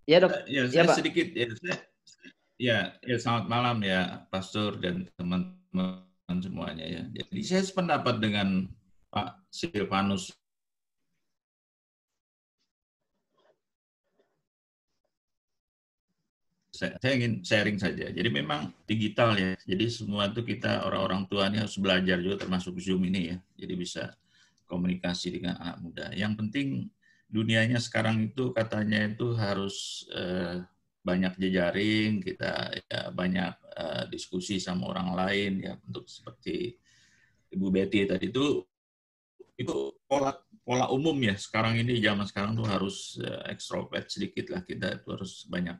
S2: Ya, Dok.
S5: Ya, saya sedikit ya, selamat malam ya, Pastor dan teman-teman semuanya ya. Jadi saya sependapat dengan Pak Silvanus. Saya ingin sharing saja. Jadi memang digital ya. Jadi semua itu kita orang-orang tua ini harus belajar juga, termasuk Zoom ini ya. Jadi bisa komunikasi dengan anak muda. Yang penting dunianya sekarang itu katanya itu harus banyak jejaring, kita ya, banyak diskusi sama orang lain ya, untuk seperti Ibu Betty tadi itu pola umum ya. Sekarang ini zaman sekarang tuh harus extrovert sedikit lah, kita itu harus banyak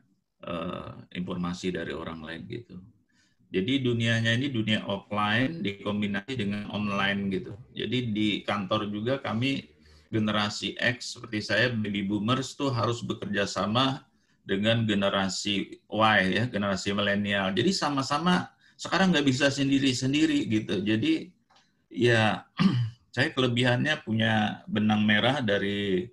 S5: informasi dari orang lain gitu. Jadi dunianya ini dunia offline dikombinasi dengan online gitu. Jadi di kantor juga kami generasi X seperti saya, baby boomers tuh harus bekerja sama dengan generasi Y ya, generasi milenial. Jadi sama-sama sekarang nggak bisa sendiri-sendiri gitu. Jadi ya saya kelebihannya punya benang merah dari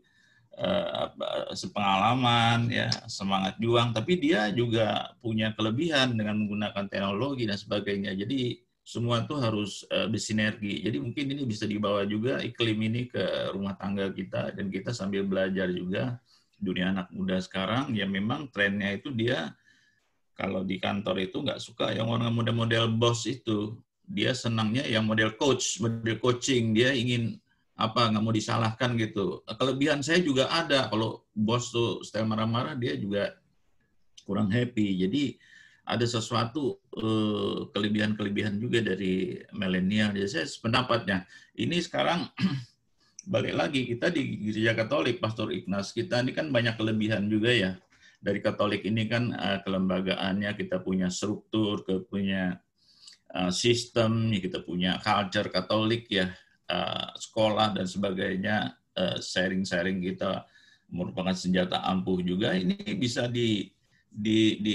S5: sepengalaman ya, semangat juang, tapi dia juga punya kelebihan dengan menggunakan teknologi dan sebagainya. Jadi semua itu harus bersinergi. Jadi mungkin ini bisa dibawa juga iklim ini ke rumah tangga kita, dan kita sambil belajar juga dunia anak muda sekarang ya. Memang trennya itu dia kalau di kantor itu nggak suka yang orang model-model bos itu, dia senangnya yang model coach, model coaching. Dia ingin nggak mau disalahkan gitu. Kelebihan saya juga ada. Kalau bos tuh style marah-marah, dia juga kurang happy. Jadi ada sesuatu kelebihan-kelebihan juga dari milenial. Jadi saya sependapatnya. Ini sekarang balik lagi kita di Gereja Katolik, Pastor Ignas, kita ini kan banyak kelebihan juga ya. Dari Katolik ini kan kelembagaannya, kita punya struktur, kita punya sistem, kita punya culture Katolik ya, sekolah dan sebagainya, sharing-sharing kita merupakan senjata ampuh juga. Ini bisa di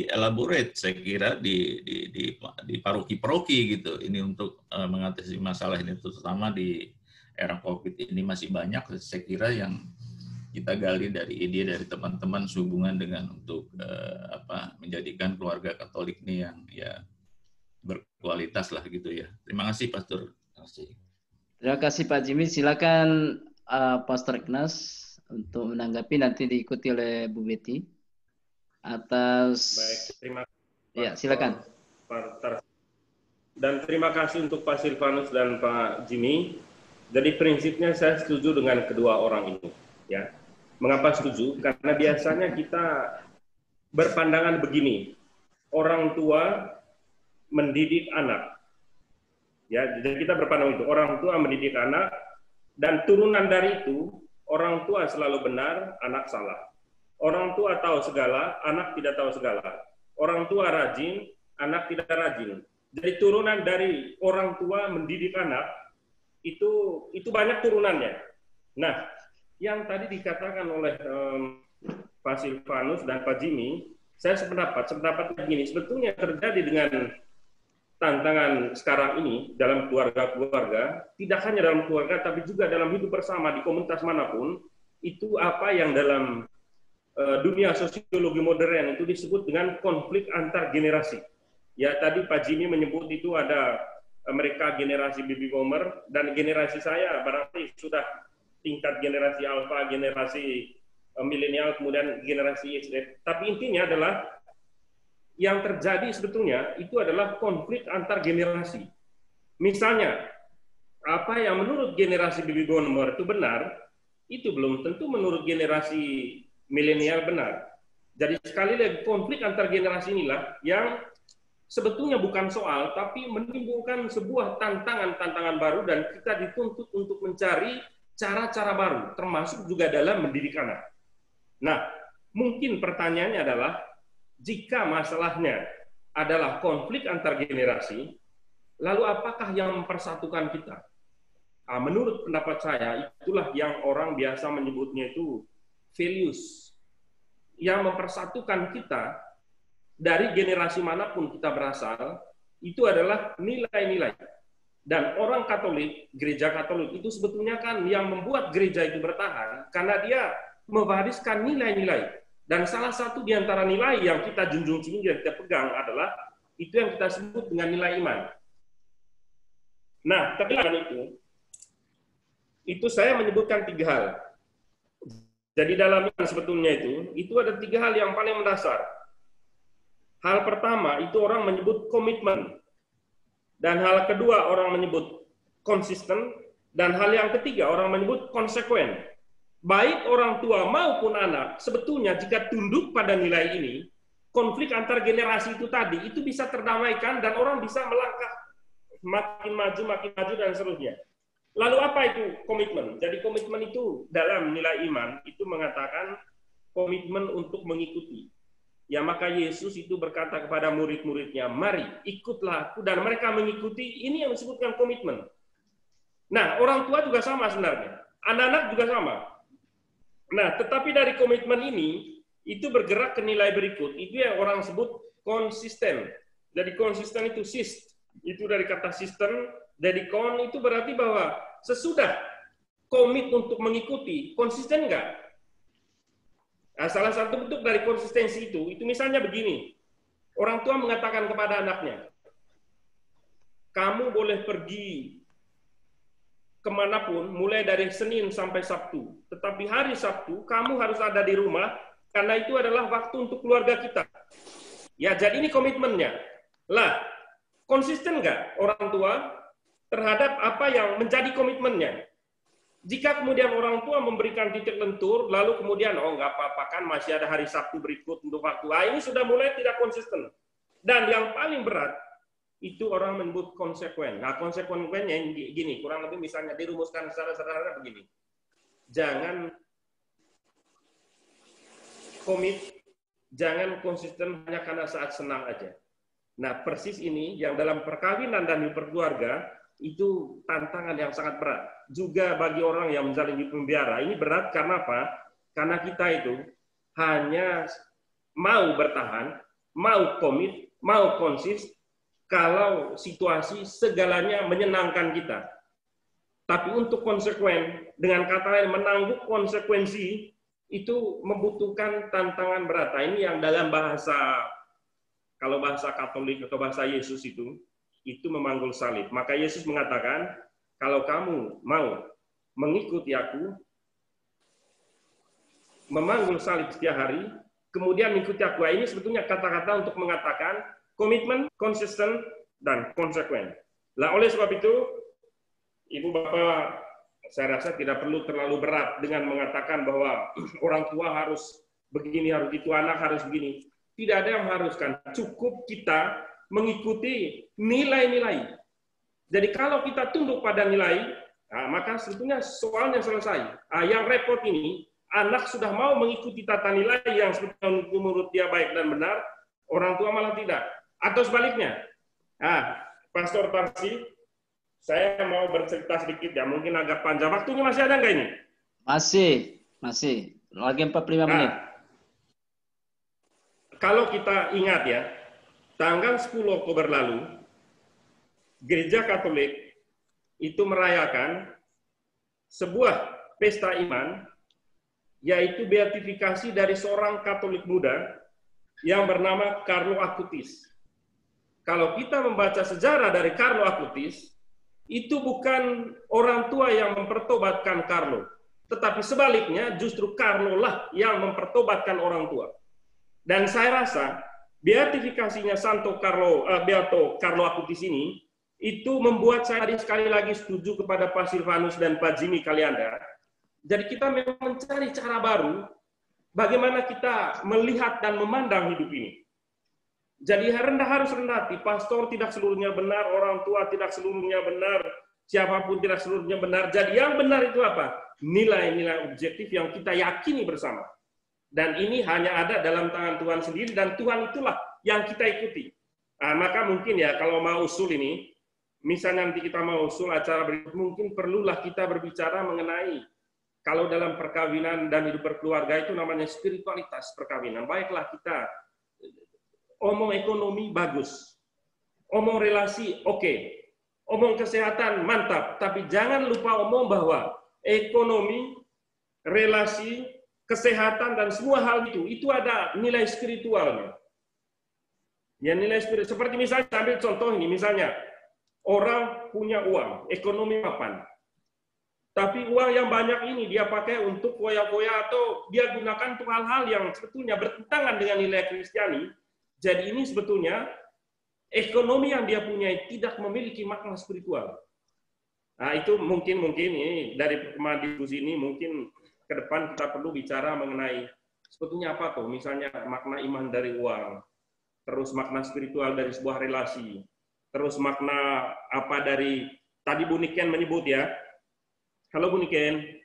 S5: elaborate saya kira di paroki-paroki gitu. Ini untuk mengatasi masalah ini, terutama di era COVID ini masih banyak saya kira yang kita gali dari ide dari teman-teman sehubungan dengan untuk menjadikan keluarga Katolik ini yang ya berkualitas lah gitu ya. Terima kasih Pastor.
S2: Terima kasih Pak Jimmy. Silakan Pastor Ignas untuk menanggapi, nanti diikuti oleh Bu Betty. Atas
S1: baik, terima kasih.
S2: Ya, silakan.
S1: Dan terima kasih untuk Pak Silvanus dan Pak Jimmy. Jadi prinsipnya saya setuju dengan kedua orang ini, ya. Mengapa setuju? Karena biasanya kita berpandangan begini, orang tua mendidik anak, ya. Jadi kita berpandang itu, orang tua mendidik anak, dan turunan dari itu, orang tua selalu benar, anak salah. Orang tua tahu segala, anak tidak tahu segala. Orang tua rajin, anak tidak rajin. Jadi turunan dari orang tua mendidik anak, itu banyak turunannya. Nah, yang tadi dikatakan oleh Pak Silvanus dan Pak Jimmy, saya sependapat begini, sebetulnya terjadi dengan tantangan sekarang ini dalam keluarga-keluarga, tidak hanya dalam keluarga, tapi juga dalam hidup bersama di komunitas manapun, itu apa yang dalam dunia sosiologi modern itu disebut dengan konflik antar generasi. Ya, tadi Pak Jimmy menyebut itu ada mereka generasi baby boomer, dan generasi saya barangkali sudah tingkat generasi alpha, generasi milenial, kemudian generasi X. Tapi intinya adalah yang terjadi sebetulnya itu adalah konflik antar generasi. Misalnya, apa yang menurut generasi baby boomer itu benar, itu belum tentu menurut generasi milenial benar. Jadi sekali lagi konflik antar generasi inilah yang sebetulnya bukan soal, tapi menimbulkan sebuah tantangan-tantangan baru, dan kita dituntut untuk mencari cara-cara baru, termasuk juga dalam mendidik anak. Nah, mungkin pertanyaannya adalah, jika masalahnya adalah konflik antar generasi, lalu apakah yang mempersatukan kita? Menurut pendapat saya, itulah yang orang biasa menyebutnya itu values. Yang mempersatukan kita dari generasi manapun kita berasal, itu adalah nilai-nilai. Dan orang Katolik, gereja Katolik itu sebetulnya kan yang membuat gereja itu bertahan, karena dia mewariskan nilai-nilai. Dan salah satu di antara nilai yang kita junjung tinggi dan kita pegang adalah itu yang kita sebut dengan nilai iman. Nah, tapi itu saya menyebutkan 3 hal. Jadi dalam iman sebetulnya itu ada 3 hal yang paling mendasar. Hal pertama itu orang menyebut komitmen, dan hal kedua orang menyebut konsisten, dan hal yang ketiga orang menyebut konsekuen. Baik orang tua maupun anak sebetulnya jika tunduk pada nilai ini, konflik antar generasi itu tadi itu bisa terdamaikan dan orang bisa melangkah makin maju dan seterusnya. Lalu apa itu komitmen? Jadi komitmen itu dalam nilai iman itu mengatakan komitmen untuk mengikuti. Ya, maka Yesus itu berkata kepada murid-muridnya, mari ikutlah aku, dan mereka mengikuti. Ini yang disebutkan komitmen. Nah, orang tua juga sama sebenarnya. Anak-anak juga sama. Nah, tetapi dari komitmen ini, itu bergerak ke nilai berikut. Itu yang orang sebut konsisten. Jadi konsisten itu itu dari kata sistem. Jadi kon itu berarti bahwa sesudah komit untuk mengikuti, konsisten enggak? Nah, salah satu bentuk dari konsistensi itu misalnya begini, orang tua mengatakan kepada anaknya, kamu boleh pergi kemanapun, mulai dari Senin sampai Sabtu, tetapi hari Sabtu kamu harus ada di rumah, karena itu adalah waktu untuk keluarga kita. Ya, jadi ini komitmennya. Lah, konsisten nggak orang tua terhadap apa yang menjadi komitmennya? Jika kemudian orang tua memberikan titik lentur, lalu kemudian, oh nggak apa-apa kan masih ada hari Sabtu berikut untuk waktu. Ini sudah mulai tidak konsisten. Dan yang paling berat, itu orang menyebut konsekuen. Nah, konsekuensinya gini, kurang lebih misalnya dirumuskan secara sederhana begini. Jangan komit, jangan konsisten hanya karena saat senang aja. Nah, persis ini yang dalam perkawinan dan berkeluarga, itu tantangan yang sangat berat. Juga bagi orang yang menjalin hidup pembiara, ini berat karena apa? Karena kita itu hanya mau bertahan, mau komit, mau konsis, kalau situasi segalanya menyenangkan kita. Tapi untuk konsekuen, dengan kata lain menanggung konsekuensi, itu membutuhkan tantangan berat. Nah, ini yang dalam bahasa, kalau bahasa Katolik atau bahasa Yesus itu memanggul salib. Maka Yesus mengatakan, kalau kamu mau mengikuti aku, memanggul salib setiap hari, kemudian mengikuti aku. Ini sebetulnya kata-kata untuk mengatakan komitmen, konsisten, dan konsekuen. Nah, oleh sebab itu, Ibu Bapak, saya rasa tidak perlu terlalu berat dengan mengatakan bahwa orang tua harus begini, harus itu, anak harus begini. Tidak ada yang mengharuskan. Cukup kita mengikuti nilai-nilai. Jadi kalau kita tunduk pada nilai, nah, maka sebetulnya soalnya selesai. Yang repot ini, anak sudah mau mengikuti tata nilai yang sebetulnya menurut dia baik dan benar, orang tua malah tidak. Atau sebaliknya. Pastor Tarsi, saya mau bercerita sedikit ya, mungkin agak panjang. Waktunya masih ada nggak ini?
S2: Masih. Lagi 45 menit.
S1: Kalau kita ingat ya, tanggal 10 Oktober lalu, Gereja Katolik itu merayakan sebuah pesta iman, yaitu beatifikasi dari seorang Katolik muda yang bernama Carlo Acutis. Kalau kita membaca sejarah dari Carlo Acutis, itu bukan orang tua yang mempertobatkan Carlo, tetapi sebaliknya justru Carlo lah yang mempertobatkan orang tua. Dan saya rasa beatifikasinya Beato Carlo Acutis ini itu membuat saya sekali lagi setuju kepada Pak Silvanus dan Pak Jimmy Kalianda. Jadi kita memang mencari cara baru bagaimana kita melihat dan memandang hidup ini. Jadi harus rendah hati, pastor tidak seluruhnya benar, orang tua tidak seluruhnya benar, siapapun tidak seluruhnya benar. Jadi yang benar itu apa? Nilai-nilai objektif yang kita yakini bersama. Dan ini hanya ada dalam tangan Tuhan sendiri, dan Tuhan itulah yang kita ikuti. Maka mungkin ya kalau mau usul ini, misalnya nanti kita mau usul acara berikut, mungkin perlulah kita berbicara mengenai kalau dalam perkawinan dan hidup berkeluarga itu namanya spiritualitas perkawinan. Baiklah kita omong ekonomi bagus, omong relasi oke, omong kesehatan mantap, tapi jangan lupa omong bahwa ekonomi, relasi, kesehatan dan semua hal itu ada nilai spiritualnya. Ya, nilai spiritual. Seperti misalnya ambil contoh ini, misalnya orang punya uang, ekonomi mapan. Tapi uang yang banyak ini dia pakai untuk foya-foya atau dia gunakan untuk hal-hal yang sebetulnya bertentangan dengan nilai Kristiani. Jadi ini sebetulnya ekonomi yang dia punya tidak memiliki makna spiritual. Nah, itu mungkin ini dari perkembangan diskusi ini mungkin ke depan kita perlu bicara mengenai sebetulnya apa tuh, misalnya makna iman dari uang, terus makna spiritual dari sebuah relasi, terus makna apa dari tadi Bu Niken menyebut ya. Halo Bu Niken.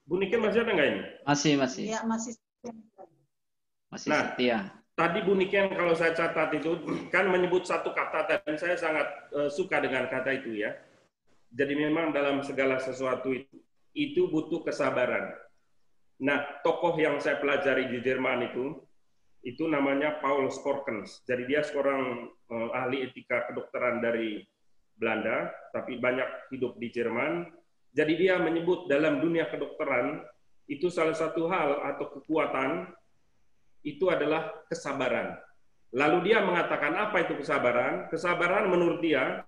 S1: Bu Niken masih ada nggak ini?
S2: Masih.
S7: Ya, masih.
S2: Masih setia.
S1: Tadi Bu Niken kalau saya catat itu kan menyebut satu kata dan saya sangat suka dengan kata itu ya. Jadi memang dalam segala sesuatu itu butuh kesabaran. Nah, tokoh yang saya pelajari di Jerman itu namanya Paul Sporkens. Jadi dia seorang ahli etika kedokteran dari Belanda, tapi banyak hidup di Jerman. Jadi dia menyebut dalam dunia kedokteran itu salah satu hal atau kekuatan itu adalah kesabaran. Lalu dia mengatakan apa itu kesabaran? Kesabaran menurut dia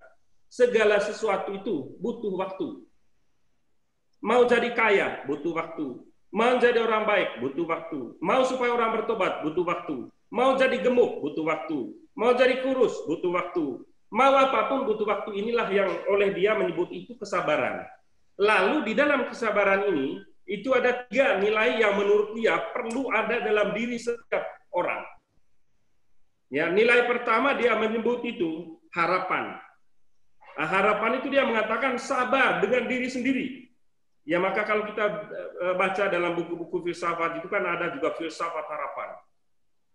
S1: segala sesuatu itu butuh waktu. Mau jadi kaya butuh waktu. Mau jadi orang baik butuh waktu. Mau supaya orang bertobat butuh waktu. Mau jadi gemuk butuh waktu. Mau jadi kurus butuh waktu. Mau apapun butuh waktu, inilah yang oleh dia menyebut itu kesabaran. Lalu di dalam kesabaran ini, itu ada 3 nilai yang menurut dia perlu ada dalam diri setiap orang. Ya, nilai pertama dia menyebut itu harapan. Nah, harapan itu dia mengatakan sabar dengan diri sendiri. Ya, maka kalau kita baca dalam buku-buku filsafat itu kan ada juga filsafat harapan.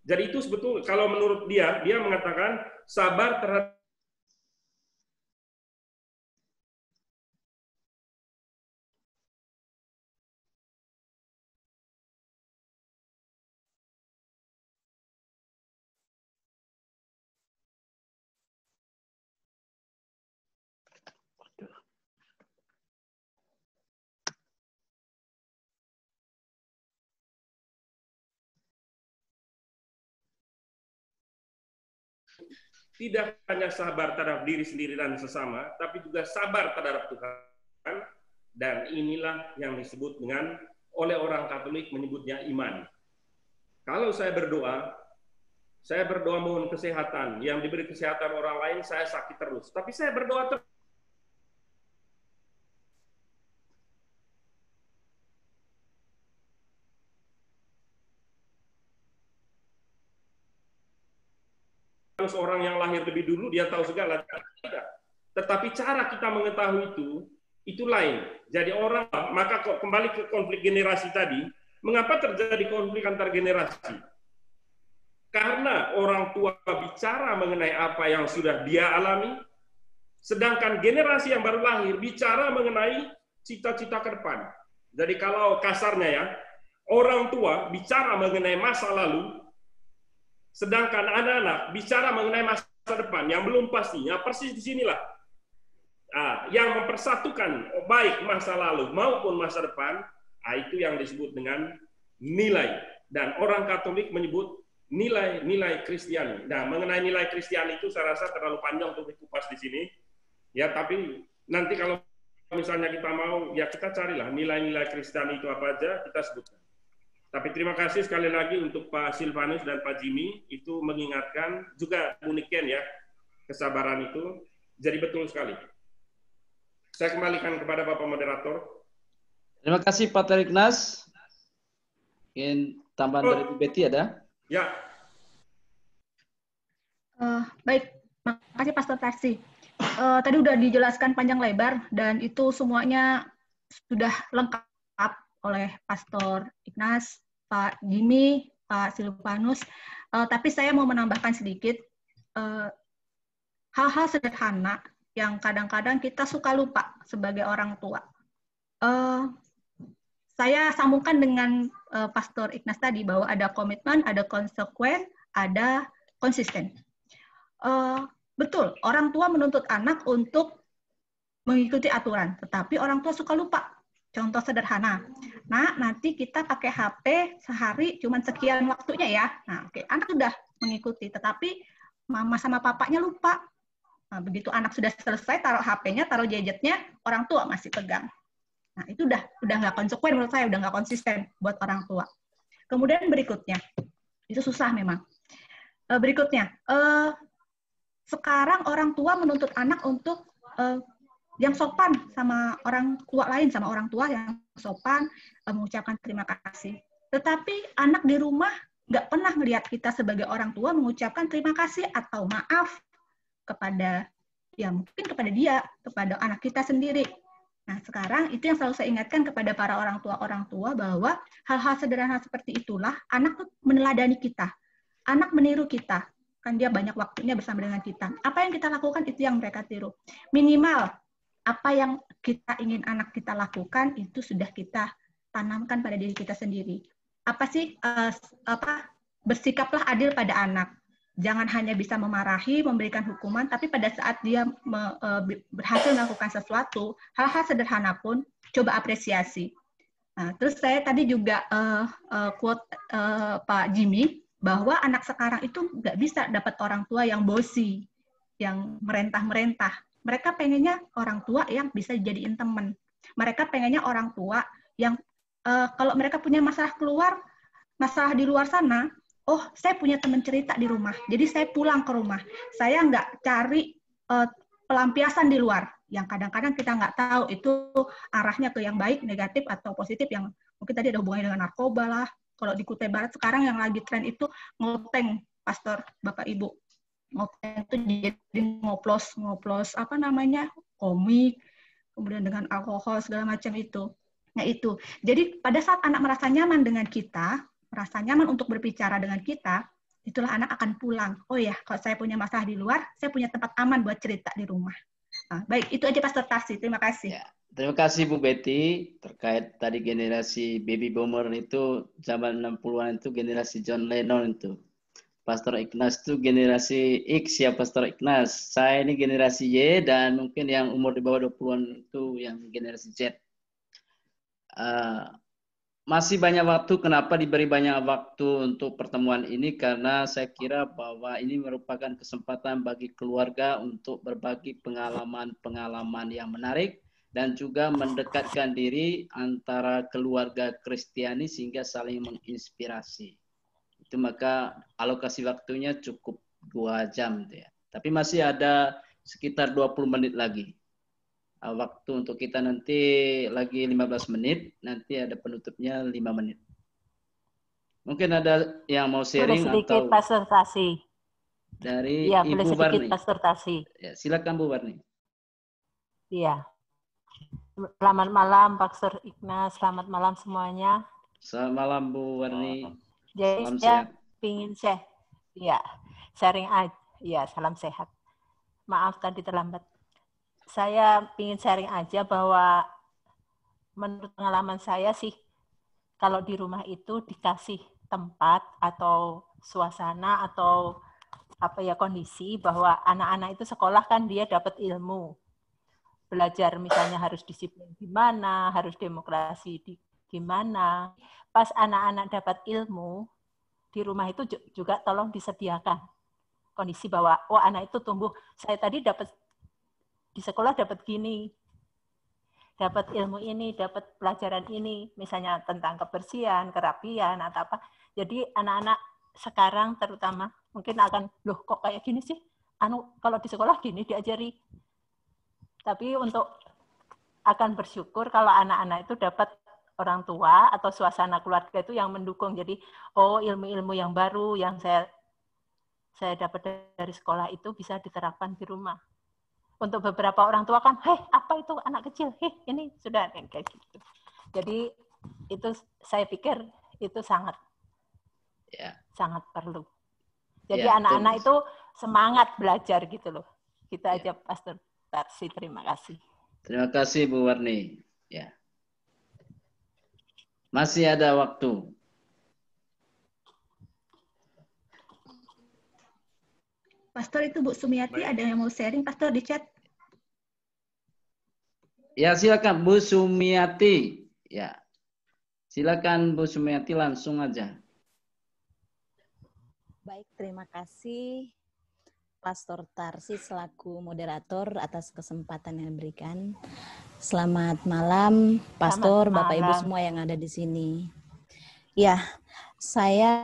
S1: Jadi itu sebetulnya kalau menurut dia mengatakan sabar terhadap tidak hanya sabar terhadap diri sendiri dan sesama, tapi juga sabar terhadap Tuhan. Dan inilah yang disebut dengan, oleh orang Katolik menyebutnya iman. Kalau saya berdoa mohon kesehatan, yang diberi kesehatan orang lain, saya sakit terus. Tapi saya berdoa terus. Orang yang lahir lebih dulu, dia tahu segala. Tidak. Tetapi cara kita mengetahui itu lain. Jadi orang, maka kembali ke konflik generasi tadi, mengapa terjadi konflik antar generasi? Karena orang tua bicara mengenai apa yang sudah dia alami, sedangkan generasi yang baru lahir bicara mengenai cita-cita ke depan. Jadi kalau kasarnya ya, orang tua bicara mengenai masa lalu, sedangkan anak-anak bicara mengenai masa depan yang belum pastinya. Persis di sinilah yang mempersatukan baik masa lalu maupun masa depan, itu yang disebut dengan nilai. Dan orang Katolik menyebut nilai-nilai Kristiani. Nah, mengenai nilai Kristiani itu saya rasa terlalu panjang untuk dikupas di sini. Ya, tapi nanti kalau misalnya kita mau, ya kita carilah nilai-nilai Kristiani itu apa aja, kita sebutkan. Tapi terima kasih sekali lagi untuk Pak Silvanus dan Pak Jimmy, itu mengingatkan juga uniken ya, kesabaran itu. Jadi betul sekali. Saya kembalikan kepada Bapak Moderator.
S2: Terima kasih Pak Teriknas. Mungkin tambahan dari Bu Betty ada?
S1: Ya.
S4: Baik, makasih Pastor Tarsi. Tadi udah dijelaskan panjang lebar dan itu semuanya sudah lengkap oleh Pastor Ignas, Pak Jimmy, Pak Silvanus. Tapi saya mau menambahkan sedikit hal-hal sederhana yang kadang-kadang kita suka lupa sebagai orang tua. Saya sambungkan dengan Pastor Ignas tadi bahwa ada komitmen, ada konsekuen, ada konsisten. Betul, orang tua menuntut anak untuk mengikuti aturan, tetapi orang tua suka lupa. Contoh sederhana, nah nanti kita pakai HP sehari cuma sekian waktunya ya. Nah, oke, anak sudah mengikuti, tetapi mama sama papanya lupa. Nah, begitu anak sudah selesai, taruh HP-nya, taruh gadgetnya, orang tua masih pegang. Nah, itu udah nggak konsekuen menurut saya, udah nggak konsisten buat orang tua. Kemudian berikutnya, itu susah memang. Berikutnya, sekarang orang tua menuntut anak untuk yang sopan sama orang tua lain, sama orang tua yang sopan, mengucapkan terima kasih. Tetapi anak di rumah nggak pernah melihat kita sebagai orang tua mengucapkan terima kasih atau maaf kepada, ya mungkin kepada dia, kepada anak kita sendiri. Nah, sekarang itu yang selalu saya ingatkan kepada para orang tua bahwa hal-hal sederhana seperti itulah anak meneladani kita, anak meniru kita, kan dia banyak waktunya bersama dengan kita. Apa yang kita lakukan itu yang mereka tiru. Minimal apa yang kita ingin anak kita lakukan itu sudah kita tanamkan pada diri kita sendiri. Apa sih? Bersikaplah adil pada anak. Jangan hanya bisa memarahi, memberikan hukuman, tapi pada saat dia berhasil melakukan sesuatu, hal-hal sederhana pun coba apresiasi. Nah, terus saya tadi juga quote Pak Jimmy bahwa anak sekarang itu nggak bisa dapat orang tua yang bosi, yang merentah-merentah. Mereka pengennya orang tua yang bisa jadiin teman. Mereka pengennya orang tua yang kalau mereka punya masalah masalah di luar sana, oh saya punya teman cerita di rumah, jadi saya pulang ke rumah. Saya nggak cari pelampiasan di luar yang kadang-kadang kita nggak tahu itu arahnya ke yang baik, negatif, atau positif yang mungkin tadi ada hubungannya dengan narkoba lah. Kalau di Kutai Barat sekarang yang lagi tren itu ngopeng, Pastor, Bapak Ibu. Ngopeng itu jadi ngoplos apa namanya, komik, kemudian dengan alkohol segala macam itu. Nah itu. Jadi pada saat anak merasa nyaman dengan kita, merasa nyaman untuk berbicara dengan kita, itulah anak akan pulang. Oh ya, kalau saya punya masalah di luar, saya punya tempat aman buat cerita di rumah. Nah, baik, itu aja Pastor Tarsi. Terima kasih.
S2: Ya, terima kasih Bu Betty. Terkait tadi generasi baby boomer itu zaman 60-an itu generasi John Lennon itu. Pastor Ignas itu generasi X ya Pastor Ignas. Saya ini generasi Y dan mungkin yang umur di bawah 20-an itu yang generasi Z. Masih banyak waktu. Kenapa diberi banyak waktu untuk pertemuan ini? Karena saya kira bahwa ini merupakan kesempatan bagi keluarga untuk berbagi pengalaman-pengalaman yang menarik dan juga mendekatkan diri antara keluarga Kristiani sehingga saling menginspirasi. Itu maka alokasi waktunya cukup 2 jam ya. Tapi masih ada sekitar 20 menit lagi. Waktu untuk kita nanti lagi 15 menit, nanti ada penutupnya 5 menit. Mungkin ada yang mau sharing
S9: sedikit,
S2: atau
S9: Pastor Tarsi.
S2: Dari
S9: ya,
S2: Ibu
S9: boleh
S2: Barni.
S9: Pastor Tarsi.
S2: Ya, silakan Bu Barni.
S9: Iya. Selamat malam Pastor Ignas, selamat malam semuanya.
S2: Selamat malam Bu Barni.
S9: Jadi
S2: salam
S9: saya
S2: sehat.
S9: pingin sharing aja. Ya, salam sehat. Maaf tadi terlambat. Saya ingin sharing aja bahwa menurut pengalaman saya sih, kalau di rumah itu dikasih tempat atau suasana atau kondisi bahwa anak-anak itu sekolah kan dia dapat ilmu. Belajar misalnya harus disiplin gimana, harus demokrasi gimana. Pas anak-anak dapat ilmu, di rumah itu juga tolong disediakan kondisi bahwa, anak itu tumbuh, saya tadi di sekolah dapat gini, dapat ilmu ini, dapat pelajaran ini, misalnya tentang kebersihan, kerapian, atau apa. Jadi anak-anak sekarang terutama mungkin akan, loh kok kayak gini sih? Kalau di sekolah gini diajari. Tapi untuk akan bersyukur kalau anak-anak itu dapat orang tua atau suasana keluarga itu yang mendukung. Jadi, ilmu-ilmu yang baru yang saya dapat dari sekolah itu bisa diterapkan di rumah. Untuk beberapa orang tua kan, apa itu anak kecil? Ini sudah kayak gitu. Jadi itu saya pikir itu sangat perlu. Jadi anak-anak itu semangat belajar gitu loh. Kita aja Pastor Tarsi, terima kasih.
S2: Terima kasih Bu Warni. Ya. Masih ada waktu.
S4: Pastor itu Bu Sumiati, ada yang mau sharing Pastor di chat?
S2: Ya silakan Bu Sumiati. Ya, silakan Bu Sumiati langsung aja.
S10: Baik, terima kasih Pastor Tarsi selaku moderator atas kesempatan yang diberikan. Selamat malam, Pastor, Bapak Ibu semua yang ada di sini. Ya, saya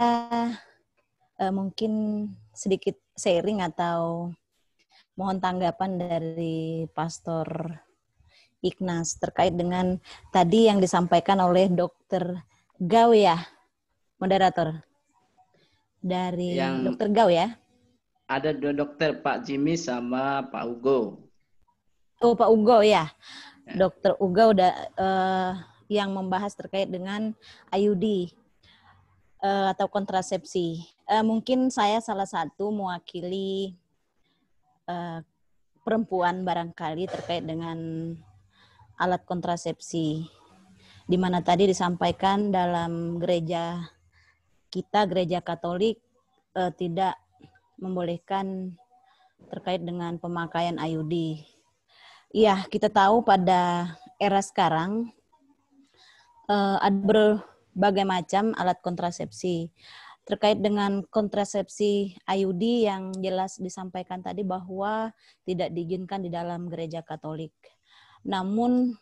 S10: mungkin sedikit sharing atau mohon tanggapan dari Pastor Ignas terkait dengan tadi yang disampaikan oleh Dr. Gau ya, moderator. Dari Dr. Gau ya.
S2: Ada dua dokter, Pak Jimmy sama Pak Ugo.
S10: Oh, Pak Ugo ya. Dr. Ugo udah yang membahas terkait dengan IUD atau kontrasepsi. Mungkin saya salah satu mewakili perempuan barangkali terkait dengan alat kontrasepsi. Di mana tadi disampaikan dalam gereja kita, gereja Katolik, tidak membolehkan terkait dengan pemakaian IUD. Iya, kita tahu pada era sekarang ada berbagai macam alat kontrasepsi. Terkait dengan kontrasepsi IUD yang jelas disampaikan tadi bahwa tidak diizinkan di dalam gereja Katolik. Namun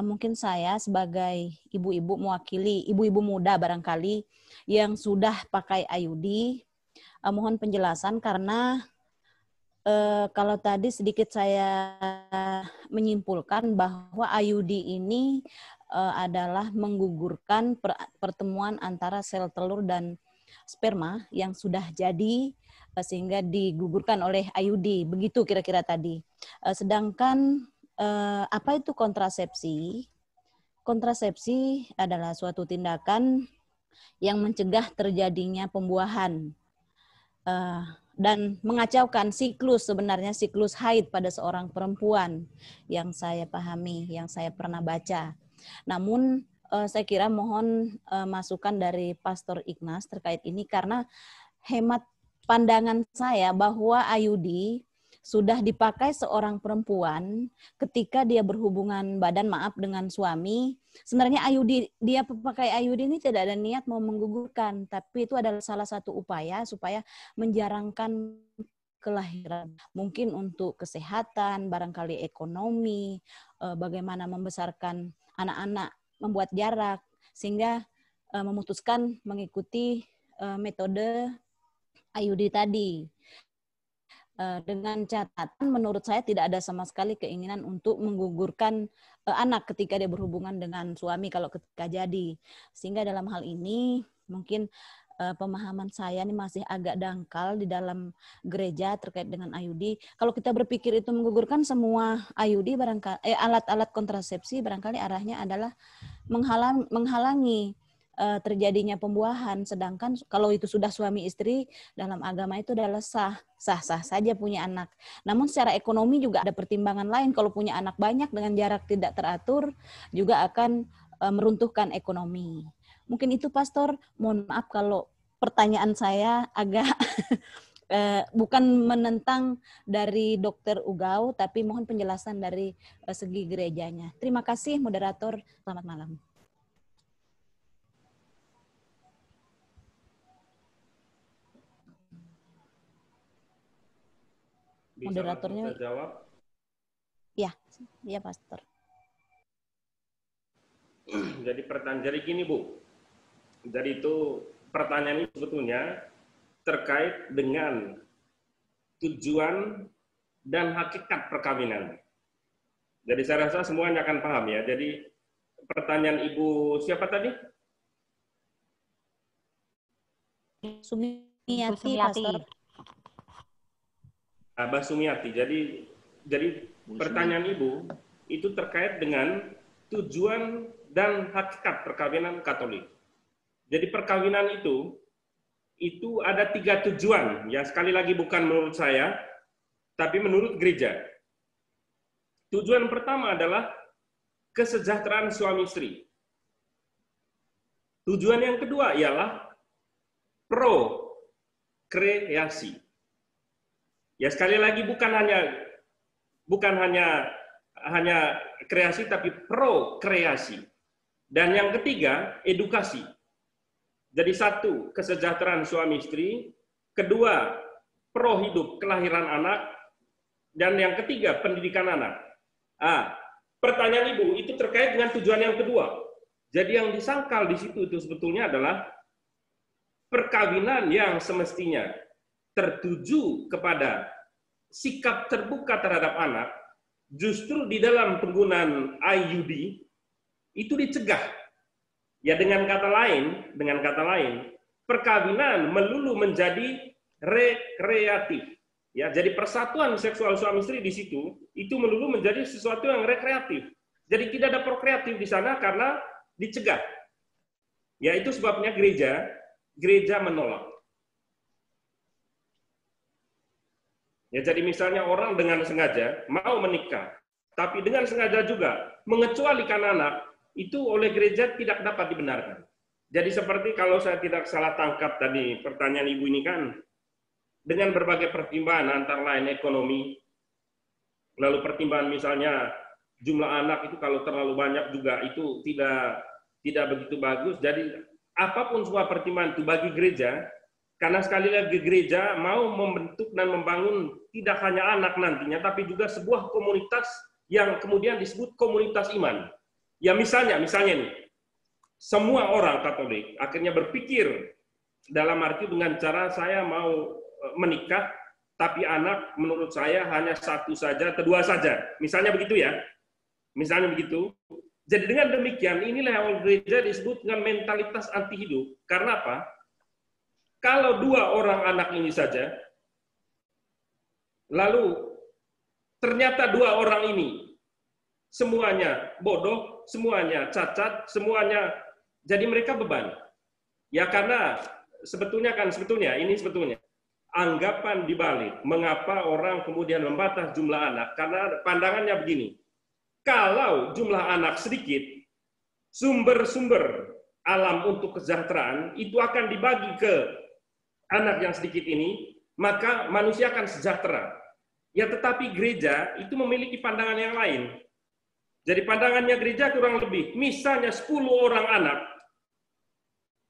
S10: mungkin saya sebagai ibu-ibu mewakili ibu-ibu muda barangkali yang sudah pakai IUD, mohon penjelasan karena Kalau tadi sedikit saya menyimpulkan bahwa IUD ini adalah menggugurkan pertemuan antara sel telur dan sperma yang sudah jadi sehingga digugurkan oleh IUD. Begitu kira-kira tadi. Sedangkan apa itu kontrasepsi? Kontrasepsi adalah suatu tindakan yang mencegah terjadinya pembuahan dan mengacaukan siklus, sebenarnya siklus haid pada seorang perempuan yang saya pahami, yang saya pernah baca. Namun saya kira mohon masukan dari Pastor Ignas terkait ini karena hemat pandangan saya bahwa IUD sudah dipakai seorang perempuan ketika dia berhubungan badan dengan suami. Sebenarnya dia pakai IUD ini tidak ada niat mau menggugurkan, tapi itu adalah salah satu upaya supaya menjarangkan kelahiran. Mungkin untuk kesehatan, barangkali ekonomi, bagaimana membesarkan anak-anak, membuat jarak, sehingga memutuskan mengikuti metode IUD tadi. Dengan catatan menurut saya tidak ada sama sekali keinginan untuk menggugurkan anak ketika dia berhubungan dengan suami kalau ketika jadi. Sehingga dalam hal ini mungkin pemahaman saya ini masih agak dangkal di dalam gereja terkait dengan IUD. Kalau kita berpikir itu menggugurkan semua IUD, barangkali alat-alat kontrasepsi barangkali arahnya adalah menghalangi terjadinya pembuahan, sedangkan kalau itu sudah suami istri dalam agama itu adalah sah saja punya anak. Namun secara ekonomi juga ada pertimbangan lain, kalau punya anak banyak dengan jarak tidak teratur juga akan meruntuhkan ekonomi. Mungkin itu Pastor, mohon maaf kalau pertanyaan saya agak bukan menentang dari Dr. Ugau, tapi mohon penjelasan dari segi gerejanya. Terima kasih moderator, selamat malam. Moderatornya
S1: jawab.
S10: Ya, Pastor.
S1: Jadi gini Bu. Jadi itu pertanyaan ini sebetulnya terkait dengan tujuan dan hakikat perkawinan. Jadi saya rasa semuanya akan paham ya. Jadi pertanyaan Ibu siapa tadi?
S10: Sumiati. Pastor.
S1: Abah Sumiati. Jadi pertanyaan Ibu itu terkait dengan tujuan dan hakikat perkawinan Katolik. Jadi perkawinan itu ada 3 tujuan. Ya sekali lagi bukan menurut saya, tapi menurut gereja. Tujuan pertama adalah kesejahteraan suami istri. Tujuan yang kedua ialah prokreasi. Ya sekali lagi bukan hanya kreasi tapi prokreasi. Dan yang ketiga edukasi. Jadi 1 kesejahteraan suami istri, kedua pro hidup kelahiran anak, dan yang ketiga pendidikan anak. Pertanyaan Ibu itu terkait dengan tujuan yang kedua. Jadi yang disangkal di situ itu sebetulnya adalah perkawinan yang semestinya tertuju kepada sikap terbuka terhadap anak, justru di dalam penggunaan IUD itu dicegah. Ya dengan kata lain, perkawinan melulu menjadi rekreatif. Ya, jadi persatuan seksual suami istri di situ itu melulu menjadi sesuatu yang rekreatif. Jadi tidak ada prokreatif di sana karena dicegah. Ya itu sebabnya gereja menolak. Ya, jadi misalnya orang dengan sengaja mau menikah, tapi dengan sengaja juga mengecualikan anak, itu oleh gereja tidak dapat dibenarkan. Jadi seperti kalau saya tidak salah tangkap tadi pertanyaan Ibu ini kan, dengan berbagai pertimbangan antara lain ekonomi, lalu pertimbangan misalnya jumlah anak itu kalau terlalu banyak juga itu tidak begitu bagus. Jadi apapun semua pertimbangan itu bagi gereja, karena sekali lagi gereja mau membentuk dan membangun tidak hanya anak nantinya, tapi juga sebuah komunitas yang kemudian disebut komunitas iman. Ya misalnya nih, semua orang Katolik akhirnya berpikir dalam arti dengan cara saya mau menikah tapi anak menurut saya hanya satu saja, kedua saja. Misalnya begitu ya. Misalnya begitu. Jadi dengan demikian, inilah yang gereja disebut dengan mentalitas anti hidup. Karena apa? Kalau 2 orang anak ini saja, lalu ternyata 2 orang ini semuanya bodoh, semuanya cacat, semuanya jadi mereka beban. Ya karena sebetulnya anggapan dibalik mengapa orang kemudian membatasi jumlah anak, karena pandangannya begini. Kalau jumlah anak sedikit, sumber-sumber alam untuk kesejahteraan itu akan dibagi ke anak yang sedikit ini, maka manusia akan sejahtera. Ya tetapi gereja itu memiliki pandangan yang lain. Jadi pandangannya gereja kurang lebih, misalnya 10 orang anak,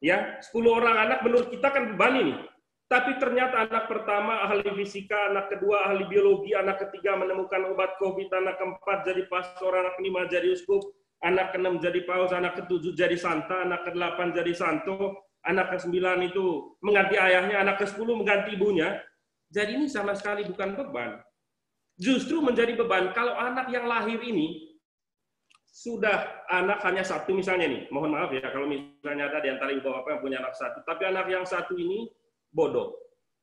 S1: ya 10 orang anak menurut kita kan beban ini. Tapi ternyata anak pertama ahli fisika, anak kedua ahli biologi, anak ketiga menemukan obat COVID, anak keempat jadi pastor, anak kelima jadi uskup, anak keenam jadi paus, anak ketujuh jadi santa, anak kedelapan jadi santo, anak ke-9 itu mengganti ayahnya, anak ke-10 mengganti ibunya. Jadi ini sama sekali bukan beban. Justru menjadi beban kalau anak yang lahir ini sudah anak hanya satu misalnya nih. Mohon maaf ya kalau misalnya ada di antara ibu bapak yang punya anak satu, tapi anak yang satu ini bodoh.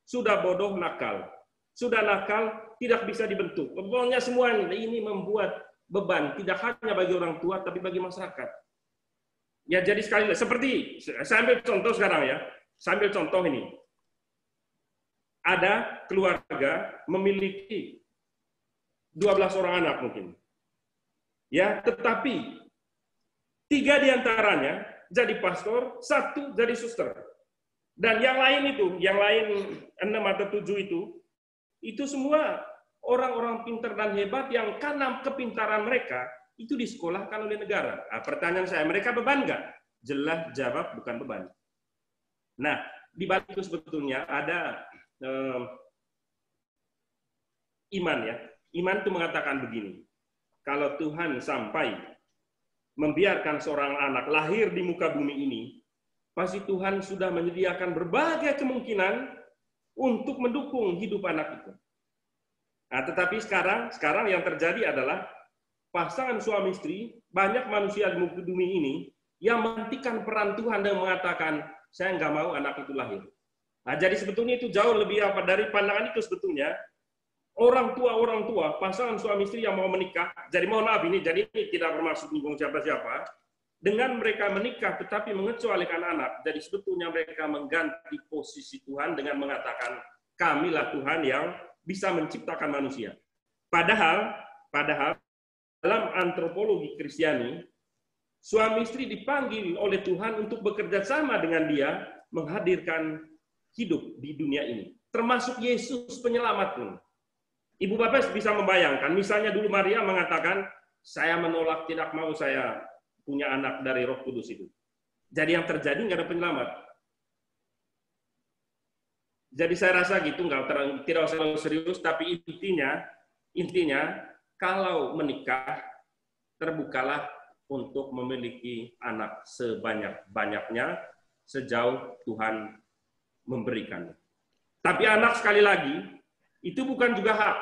S1: Sudah bodoh, nakal. Sudah nakal, tidak bisa dibentuk. Pokoknya semua ini membuat beban, tidak hanya bagi orang tua, tapi bagi masyarakat. Ya jadi sekali seperti, saya ambil contoh sekarang ya. Saya ambil contoh ini. Ada keluarga memiliki 12 orang anak mungkin. Ya, tetapi 3 diantaranya jadi pastor, 1 jadi suster. Dan yang lain itu, yang lain 6 atau 7 itu semua orang-orang pintar dan hebat yang karena kepintaran mereka itu disekolahkan oleh negara. Nah, pertanyaan saya, mereka beban nggak? Jelas jawab bukan beban. Nah, di balik itu sebetulnya ada iman ya. Iman itu mengatakan begini, kalau Tuhan sampai membiarkan seorang anak lahir di muka bumi ini, pasti Tuhan sudah menyediakan berbagai kemungkinan untuk mendukung hidup anak itu. Nah, tetapi sekarang yang terjadi adalah pasangan suami istri, banyak manusia di muka bumi ini yang menghentikan peran Tuhan dan mengatakan, saya nggak mau anak itu lahir. Nah, jadi sebetulnya itu jauh lebih apa dari pandangan itu sebetulnya. Orang tua, pasangan suami istri yang mau menikah, jadi mohon maaf ini tidak bermaksud menyinggung siapa-siapa, dengan mereka menikah tetapi mengecualikan anak, jadi sebetulnya mereka mengganti posisi Tuhan dengan mengatakan, kamilah Tuhan yang bisa menciptakan manusia. Padahal dalam antropologi Kristiani, suami istri dipanggil oleh Tuhan untuk bekerja sama dengan dia menghadirkan hidup di dunia ini. Termasuk Yesus penyelamat pun. Ibu bapak bisa membayangkan, misalnya dulu Maria mengatakan, saya menolak, tidak mau saya punya anak dari Roh Kudus itu. Jadi yang terjadi nggak ada penyelamat. Jadi saya rasa gitu, tidak usah serius, tapi intinya kalau menikah, terbukalah untuk memiliki anak sebanyak-banyaknya sejauh Tuhan memberikan. Tapi anak sekali lagi, itu bukan juga hak.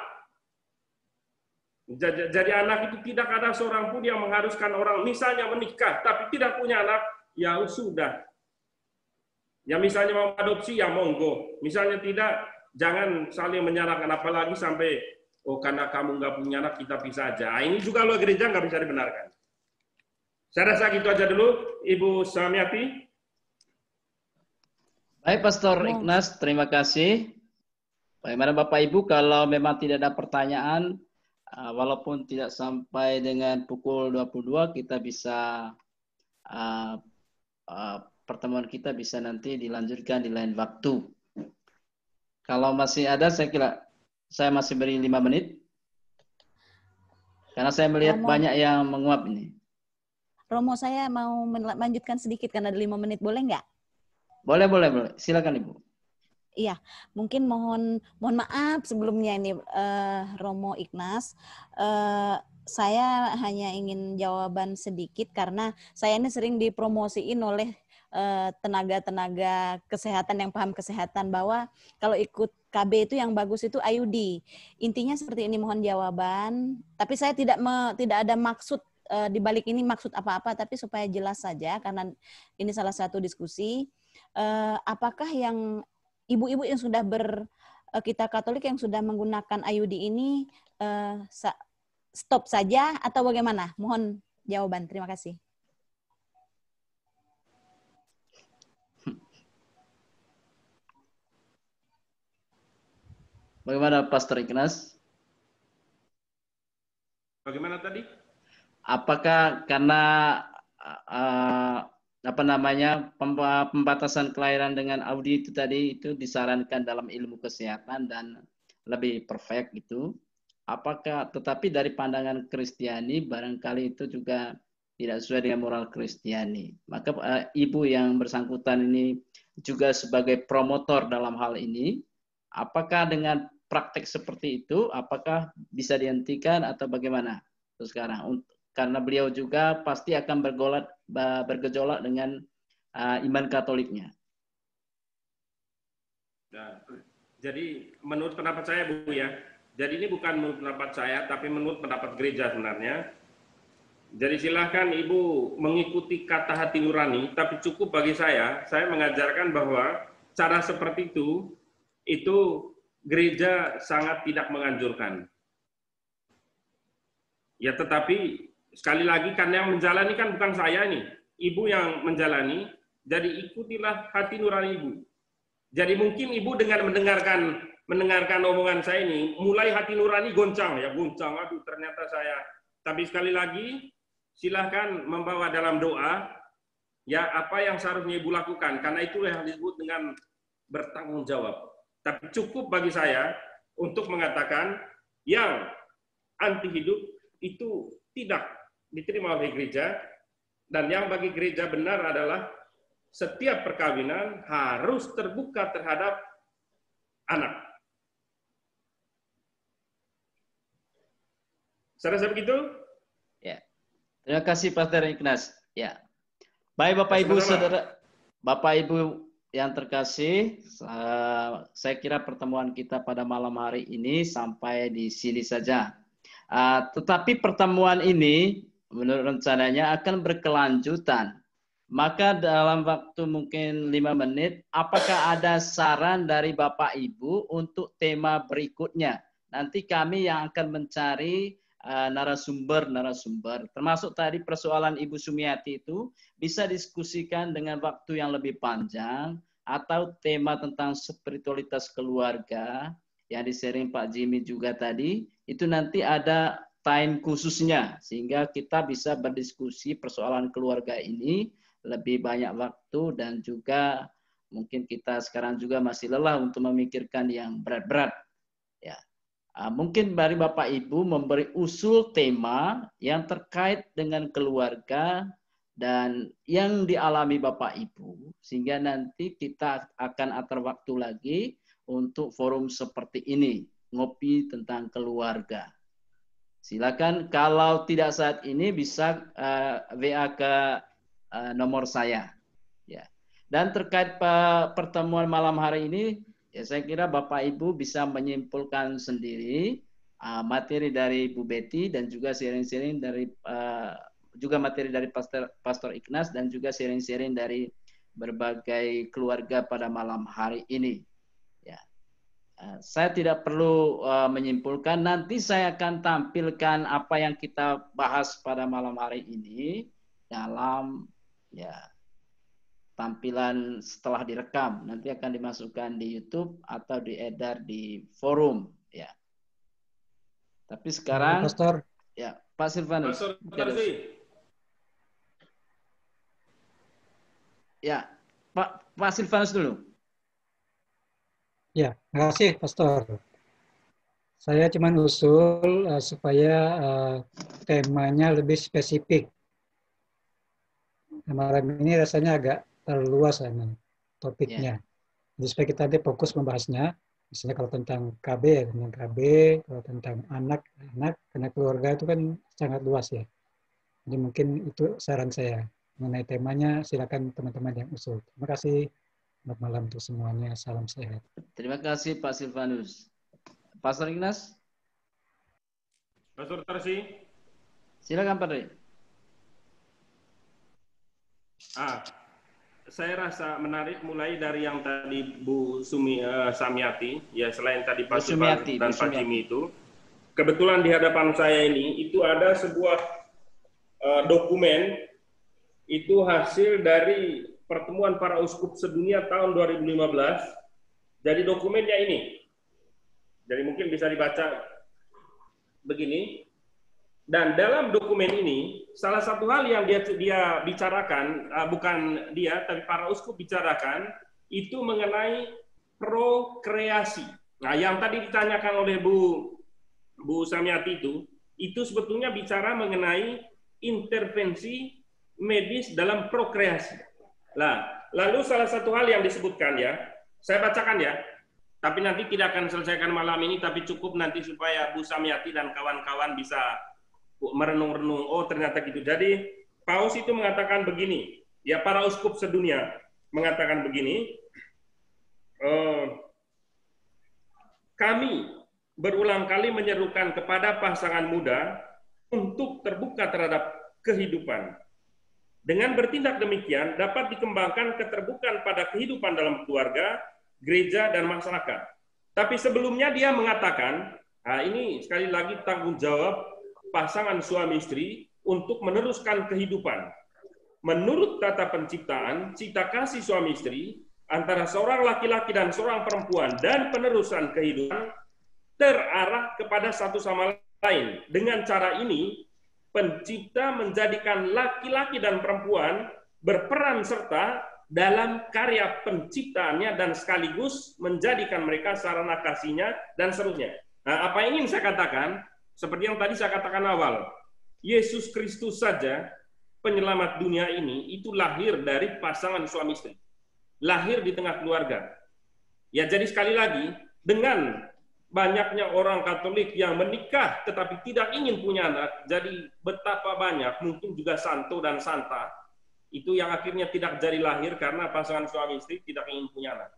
S1: Jadi anak itu tidak ada seorang pun yang mengharuskan orang misalnya menikah tapi tidak punya anak, ya sudah. Ya misalnya mau adopsi ya monggo. Misalnya tidak, jangan saling menyalahkan, apalagi sampai karena kamu nggak punya anak kita pisah aja. Nah, ini juga luar gereja nggak bisa dibenarkan. Saya rasa gitu aja dulu, Ibu Samiati.
S2: Baik, Pastor Ignas, terima kasih. Bagaimana Bapak Ibu, kalau memang tidak ada pertanyaan, walaupun tidak sampai dengan pukul 22, kita bisa pertemuan kita bisa nanti dilanjutkan di lain waktu. Kalau masih ada, saya kira saya masih beri 5 menit. Karena saya melihat banyak yang menguap ini.
S10: Romo, saya mau melanjutkan sedikit karena ada 5 menit, boleh nggak?
S2: Boleh. Silakan Ibu.
S10: Iya, mungkin mohon maaf sebelumnya ini Romo Ignas. Saya hanya ingin jawaban sedikit karena saya ini sering dipromosiin oleh tenaga-tenaga kesehatan yang paham kesehatan bahwa kalau ikut KB itu yang bagus itu IUD. Intinya seperti ini, mohon jawaban. Tapi saya tidak ada maksud di balik ini maksud apa-apa, tapi supaya jelas saja karena ini salah satu diskusi. Apakah yang ibu-ibu yang sudah kita Katolik yang sudah menggunakan IUD ini stop saja atau bagaimana? Mohon jawaban. Terima kasih.
S2: Bagaimana Pastor Ignas?
S1: Bagaimana tadi?
S2: Apakah karena pembatasan kelahiran dengan Audi itu tadi itu disarankan dalam ilmu kesehatan dan lebih perfect itu? Apakah tetapi dari pandangan Kristiani barangkali itu juga tidak sesuai dengan moral Kristiani. Maka ibu yang bersangkutan ini juga sebagai promotor dalam hal ini, apakah dengan praktek seperti itu, apakah bisa dihentikan atau bagaimana? Terus sekarang, karena beliau juga pasti akan bergejolak dengan iman Katoliknya.
S1: Nah, jadi menurut pendapat saya Bu ya, jadi ini bukan menurut pendapat saya, tapi menurut pendapat gereja sebenarnya. Jadi silahkan Ibu mengikuti kata hati nurani, tapi cukup bagi saya mengajarkan bahwa cara seperti itu gereja sangat tidak menganjurkan. Ya tetapi sekali lagi kan yang menjalani kan bukan saya nih, Ibu yang menjalani, jadi ikutilah hati nurani Ibu. Jadi mungkin Ibu dengan mendengarkan omongan saya ini, mulai hati nurani goncang, aduh ternyata saya. Tapi sekali lagi, silahkan membawa dalam doa, ya apa yang seharusnya Ibu lakukan, karena itu yang disebut dengan bertanggung jawab. Tapi cukup bagi saya untuk mengatakan yang anti hidup itu tidak diterima oleh gereja, dan yang bagi gereja benar adalah setiap perkawinan harus terbuka terhadap anak. Saya begitu?
S2: Ya. Terima kasih Pastor Ignas. Ya. Baik Bapak Ibu Saudara, Bapak Ibu yang terkasih, saya kira pertemuan kita pada malam hari ini sampai di sini saja. Tetapi pertemuan ini menurut rencananya akan berkelanjutan. Maka dalam waktu mungkin 5 menit, apakah ada saran dari Bapak Ibu untuk tema berikutnya? Nanti kami yang akan mencari narasumber, termasuk tadi persoalan Ibu Sumiati itu bisa diskusikan dengan waktu yang lebih panjang, atau tema tentang spiritualitas keluarga yang di-sharing Pak Jimmy juga tadi, itu nanti ada time khususnya sehingga kita bisa berdiskusi persoalan keluarga ini lebih banyak waktu, dan juga mungkin kita sekarang juga masih lelah untuk memikirkan yang berat-berat. Ya. Mungkin dari Bapak Ibu memberi usul tema yang terkait dengan keluarga dan yang dialami Bapak Ibu, sehingga nanti kita akan atur waktu lagi untuk forum seperti ini, ngopi tentang keluarga. Silakan kalau tidak saat ini bisa WA ke nomor saya. Ya. Dan terkait pertemuan malam hari ini, ya saya kira Bapak Ibu bisa menyimpulkan sendiri materi dari Bu Betty dan juga sharing-sharing dari juga materi dari Pastor Ignas dan juga sharing-sharing dari berbagai keluarga pada malam hari ini. Ya. Saya tidak perlu menyimpulkan, nanti saya akan tampilkan apa yang kita bahas pada malam hari ini dalam ya tampilan setelah direkam, nanti akan dimasukkan di YouTube atau diedar di forum ya. Tapi sekarang
S8: Pastor,
S2: ya Pak Silvanus. Ya, Pak Silvanus dulu.
S8: Ya, terima kasih Pastor. Saya cuma usul supaya temanya lebih spesifik. Malam ini rasanya agak terluas topiknya. Jadi supaya kita nanti fokus membahasnya. Misalnya kalau tentang KB ya tentang KB, kalau tentang anak karena keluarga itu kan sangat luas ya. Jadi mungkin itu saran saya. mengenai temanya, silakan teman-teman yang usul. Terima kasih. Selamat malam untuk semuanya. Salam sehat.
S2: Terima kasih Pak Silvanus. Pastor Ignas?
S1: Pastor Tarsi?
S2: Silakan Pak Dri.
S1: Saya rasa menarik mulai dari yang tadi Bu Samyati, ya selain tadi Pak Silvan dan Pak Jimmy itu. Kebetulan di hadapan saya ini, itu ada sebuah dokumen, itu hasil dari pertemuan para uskup sedunia tahun 2015. Jadi dokumennya ini. Jadi mungkin bisa dibaca begini. Dan dalam dokumen ini, salah satu hal yang dia bicarakan, bukan dia, tapi para uskup bicarakan, itu mengenai prokreasi. Nah, yang tadi ditanyakan oleh Bu Samyati itu sebetulnya bicara mengenai intervensi medis dalam prokreasi. Nah, lalu salah satu hal yang disebutkan ya, saya bacakan ya, tapi nanti tidak akan selesaikan malam ini, tapi cukup nanti supaya Bu Samyati dan kawan-kawan bisa merenung-renung, oh ternyata gitu. Jadi Paus itu mengatakan begini, ya para uskup sedunia mengatakan begini, kami berulang kali menyerukan kepada pasangan muda untuk terbuka terhadap kehidupan. Dengan bertindak demikian, dapat dikembangkan keterbukaan pada kehidupan dalam keluarga, gereja, dan masyarakat. Tapi sebelumnya dia mengatakan, nah ini sekali lagi tanggung jawab pasangan suami istri untuk meneruskan kehidupan. Menurut tata penciptaan, cita kasih suami istri antara seorang laki-laki dan seorang perempuan dan penerusan kehidupan terarah kepada satu sama lain. Dengan cara ini, Pencipta menjadikan laki-laki dan perempuan berperan serta dalam karya penciptaannya dan sekaligus menjadikan mereka sarana kasihnya dan seterusnya. Nah, apa yang ingin saya katakan, seperti yang tadi saya katakan awal, Yesus Kristus saja, penyelamat dunia ini, itu lahir dari pasangan suami istri. Lahir di tengah keluarga. Ya, jadi sekali lagi, dengan banyaknya orang Katolik yang menikah tetapi tidak ingin punya anak, jadi betapa banyak, mungkin juga santo dan santa, itu yang akhirnya tidak jadi lahir karena pasangan suami istri tidak ingin punya anak.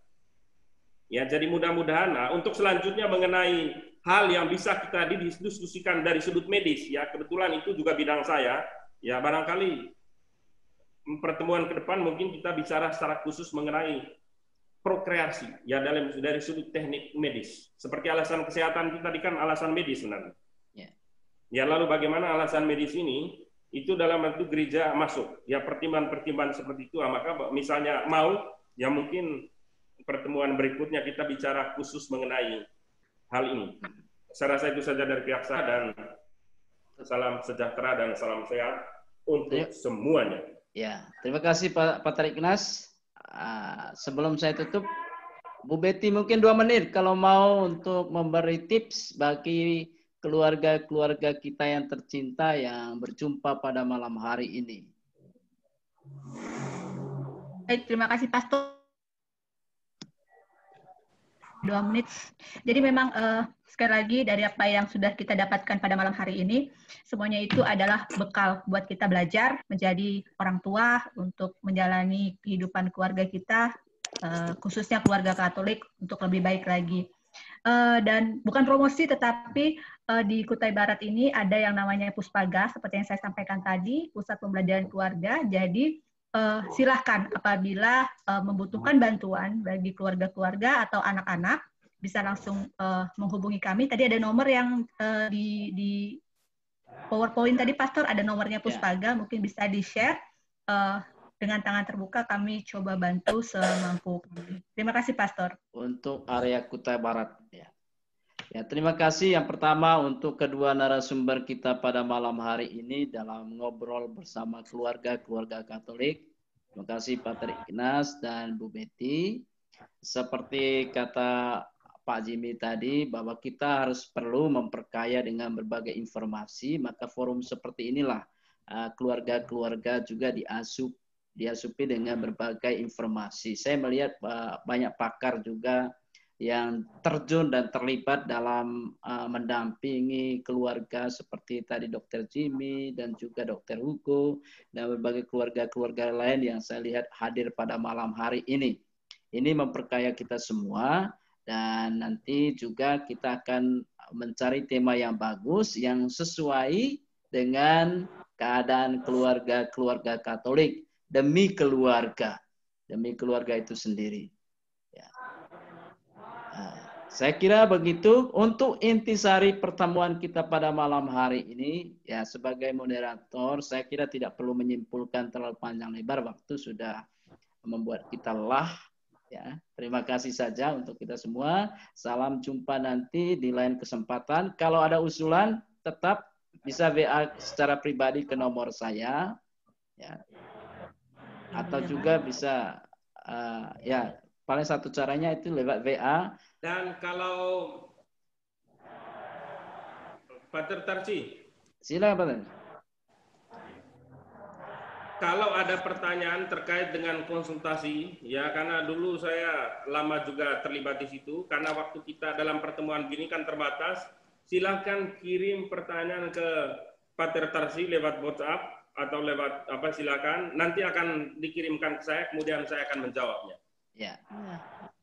S1: Ya, jadi mudah-mudahan, untuk selanjutnya mengenai hal yang bisa kita didiskusikan dari sudut medis, ya kebetulan itu juga bidang saya, ya barangkali pertemuan ke depan mungkin kita bicara secara khusus mengenai prokreasi, ya dari sudut teknik medis. Seperti alasan kesehatan itu tadi kan alasan medis sebenarnya. Ya lalu bagaimana alasan medis ini itu dalam bentuk gereja masuk. Ya pertimbangan-pertimbangan seperti itu. Maka misalnya mau, ya mungkin pertemuan berikutnya kita bicara khusus mengenai hal ini. Saya rasa itu saja dari pihak saya, dan salam sejahtera dan salam sehat untuk semuanya.
S2: Ya, terima kasih Pak Ignas. Sebelum saya tutup, Bu Betty mungkin 2 menit kalau mau untuk memberi tips bagi keluarga-keluarga kita yang tercinta yang berjumpa pada malam hari ini.
S4: Baik, terima kasih Pastor. 2 menit. Jadi memang sekali lagi dari apa yang sudah kita dapatkan pada malam hari ini, semuanya itu adalah bekal buat kita belajar menjadi orang tua untuk menjalani kehidupan keluarga kita, khususnya keluarga Katolik, untuk lebih baik lagi. Dan bukan promosi, tetapi di Kutai Barat ini ada yang namanya Puspaga, seperti yang saya sampaikan tadi, Pusat Pembelajaran Keluarga. Jadi silahkan apabila membutuhkan bantuan bagi keluarga-keluarga atau anak-anak, bisa langsung menghubungi kami. Tadi ada nomor yang di PowerPoint tadi, Pastor, ada nomornya Puspaga, mungkin bisa di-share. Dengan tangan terbuka kami coba bantu semampu kami. Terima kasih, Pastor.
S2: Untuk area Kutai Barat. Ya, terima kasih yang pertama untuk kedua narasumber kita pada malam hari ini dalam ngobrol bersama keluarga Katolik. Terima kasih Pater Ignas dan Bu Betty. Seperti kata Pak Jimmy tadi, bahwa kita harus perlu memperkaya dengan berbagai informasi, maka forum seperti inilah keluarga-keluarga juga diasupi dengan berbagai informasi. Saya melihat banyak pakar juga yang terjun dan terlibat dalam mendampingi keluarga seperti tadi Dr. Jimmy dan juga Dr. Hugo dan berbagai keluarga-keluarga lain yang saya lihat hadir pada malam hari ini. Ini memperkaya kita semua dan nanti juga kita akan mencari tema yang bagus yang sesuai dengan keadaan keluarga-keluarga Katolik demi keluarga itu sendiri. Saya kira begitu untuk intisari pertemuan kita pada malam hari ini. Ya, sebagai moderator, saya kira tidak perlu menyimpulkan terlalu panjang lebar. Waktu sudah membuat kita lelah. Ya, terima kasih saja untuk kita semua. Salam jumpa nanti di lain kesempatan. Kalau ada usulan, tetap bisa WA secara pribadi ke nomor saya. Ya. Atau juga bisa, ya paling satu caranya itu lewat WA.
S1: Dan kalau Pater Tarsi,
S2: silakan Pater.
S1: Kalau ada pertanyaan terkait dengan konsultasi, ya karena dulu saya lama juga terlibat di situ, karena waktu kita dalam pertemuan gini kan terbatas, silahkan kirim pertanyaan ke Pater Tarsi lewat WhatsApp atau lewat apa silakan, nanti akan dikirimkan ke saya, kemudian saya akan menjawabnya.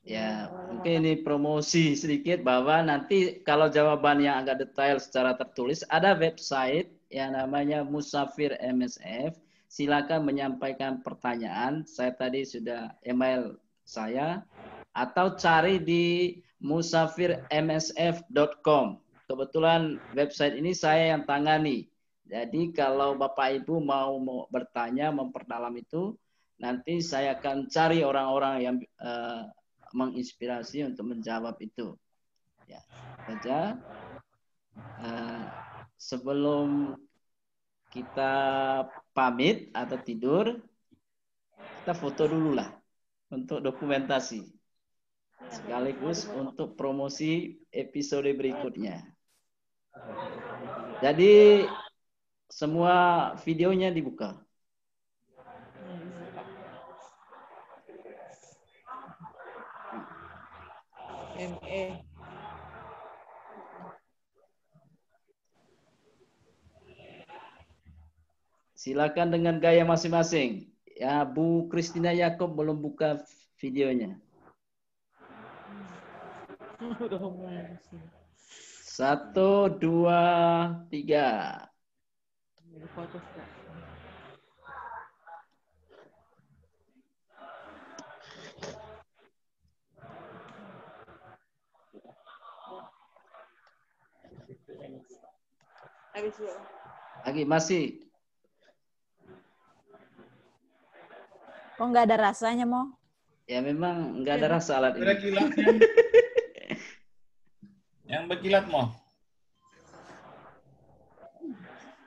S2: Ya, mungkin ini promosi sedikit bahwa nanti kalau jawaban yang agak detail secara tertulis ada website yang namanya Musafir MSF. Silakan menyampaikan pertanyaan. Saya tadi sudah email saya atau cari di musafirmsf.com. Kebetulan website ini saya yang tangani. Jadi kalau Bapak Ibu mau bertanya, memperdalam itu, nanti saya akan cari orang-orang yang menginspirasi untuk menjawab itu. Ya, saja. Sebelum kita pamit atau tidur, kita foto dulu lah untuk dokumentasi. Sekaligus untuk promosi episode berikutnya. Jadi semua videonya dibuka.
S11: ME.
S2: Silakan dengan gaya masing-masing. Ya, Bu Christina Yakob belum buka videonya. 1, 2, 3. Lagi masih.
S10: Kok nggak ada rasanya, Mo?
S2: Ya memang nggak ada rasa alat ini.
S5: Ada kilatnya. Yang berkilat, Mo.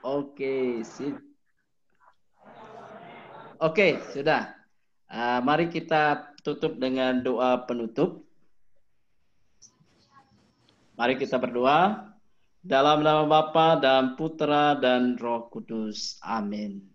S2: Oke, sip. Oke, sudah. Mari kita tutup dengan doa penutup. Mari kita berdoa. Dalam nama Bapa dan Putra dan Roh Kudus. Amin.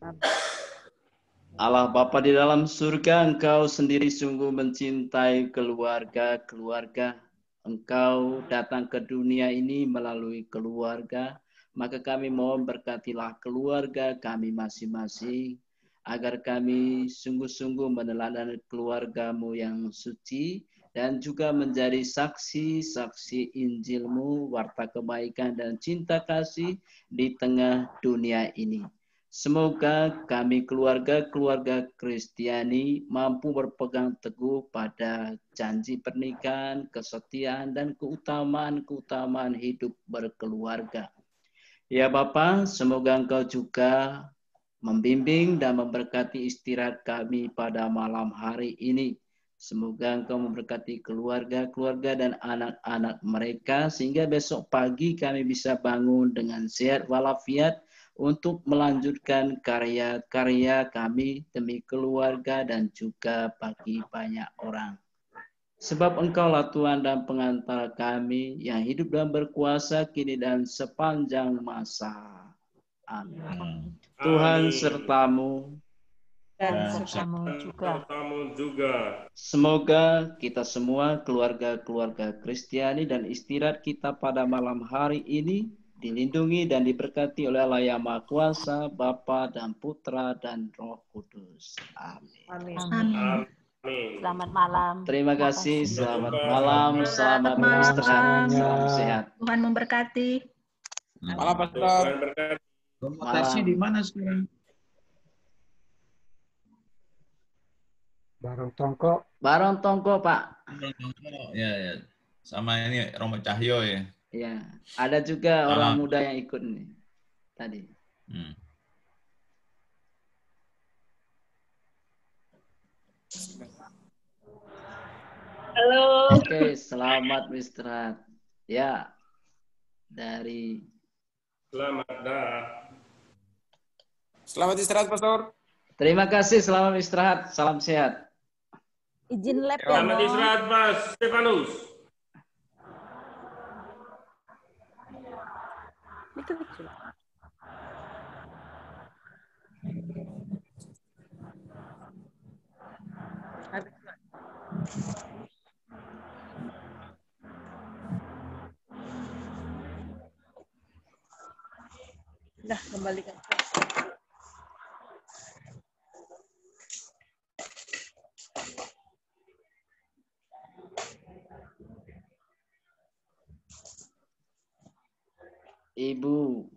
S2: Allah Bapa di dalam surga, Engkau sendiri sungguh mencintai keluarga-keluarga. Engkau datang ke dunia ini melalui keluarga. Maka kami mohon berkatilah keluarga kami masing-masing. Agar kami sungguh-sungguh meneladani keluarga-Mu yang suci. Dan juga menjadi saksi-saksi Injil-Mu, warta kebaikan dan cinta kasih di tengah dunia ini. Semoga kami keluarga-keluarga Kristiani mampu berpegang teguh pada janji pernikahan, kesetiaan, dan keutamaan-keutamaan hidup berkeluarga. Ya Bapa, semoga Engkau juga membimbing dan memberkati istirahat kami pada malam hari ini. Semoga Engkau memberkati keluarga-keluarga dan anak-anak mereka sehingga besok pagi kami bisa bangun dengan sehat walafiat untuk melanjutkan karya-karya kami demi keluarga dan juga bagi banyak orang. Sebab Engkaulah Tuhan dan pengantar kami yang hidup dan berkuasa kini dan sepanjang masa. Amin. Tuhan sertamu.
S9: dan sertamu juga.
S2: Semoga kita semua keluarga-keluarga Kristiani dan istirahat kita pada malam hari ini dilindungi dan diberkati oleh Allah yang Maha Kuasa, Bapa dan Putra dan Roh Kudus. Amin.
S9: Amin. Selamat malam.
S2: Terima kasih. Selamat malam. Selamat beristirahat. Salam sehat.
S4: Tuhan memberkati.
S3: Malam, Pastor.
S5: Komunikasi di mana sekarang?
S8: Barong Tongko.
S2: Barong Tongko, Pak.
S5: Ya, ya. Sama ini Romo Cahyo ya.
S2: Ya, ada juga orang muda yang ikut nih tadi.
S12: Halo.
S2: Oke, selamat beristirahat. Ya, dari.
S3: Selamat istirahat, Pastor.
S2: Terima kasih, selamat istirahat. Salam sehat.
S10: Izin lab ya,
S1: Selamat istirahat, Mas Stefanus.
S10: Itu kecil.
S11: Dah, kembalikan.
S2: Ibu.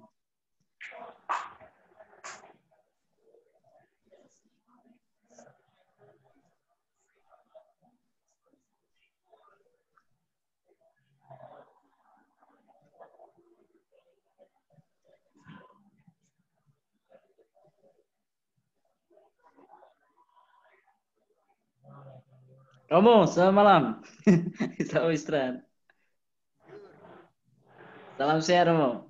S2: Romo, selamat malam. Selamat istirahat. Salam sehat, Romo.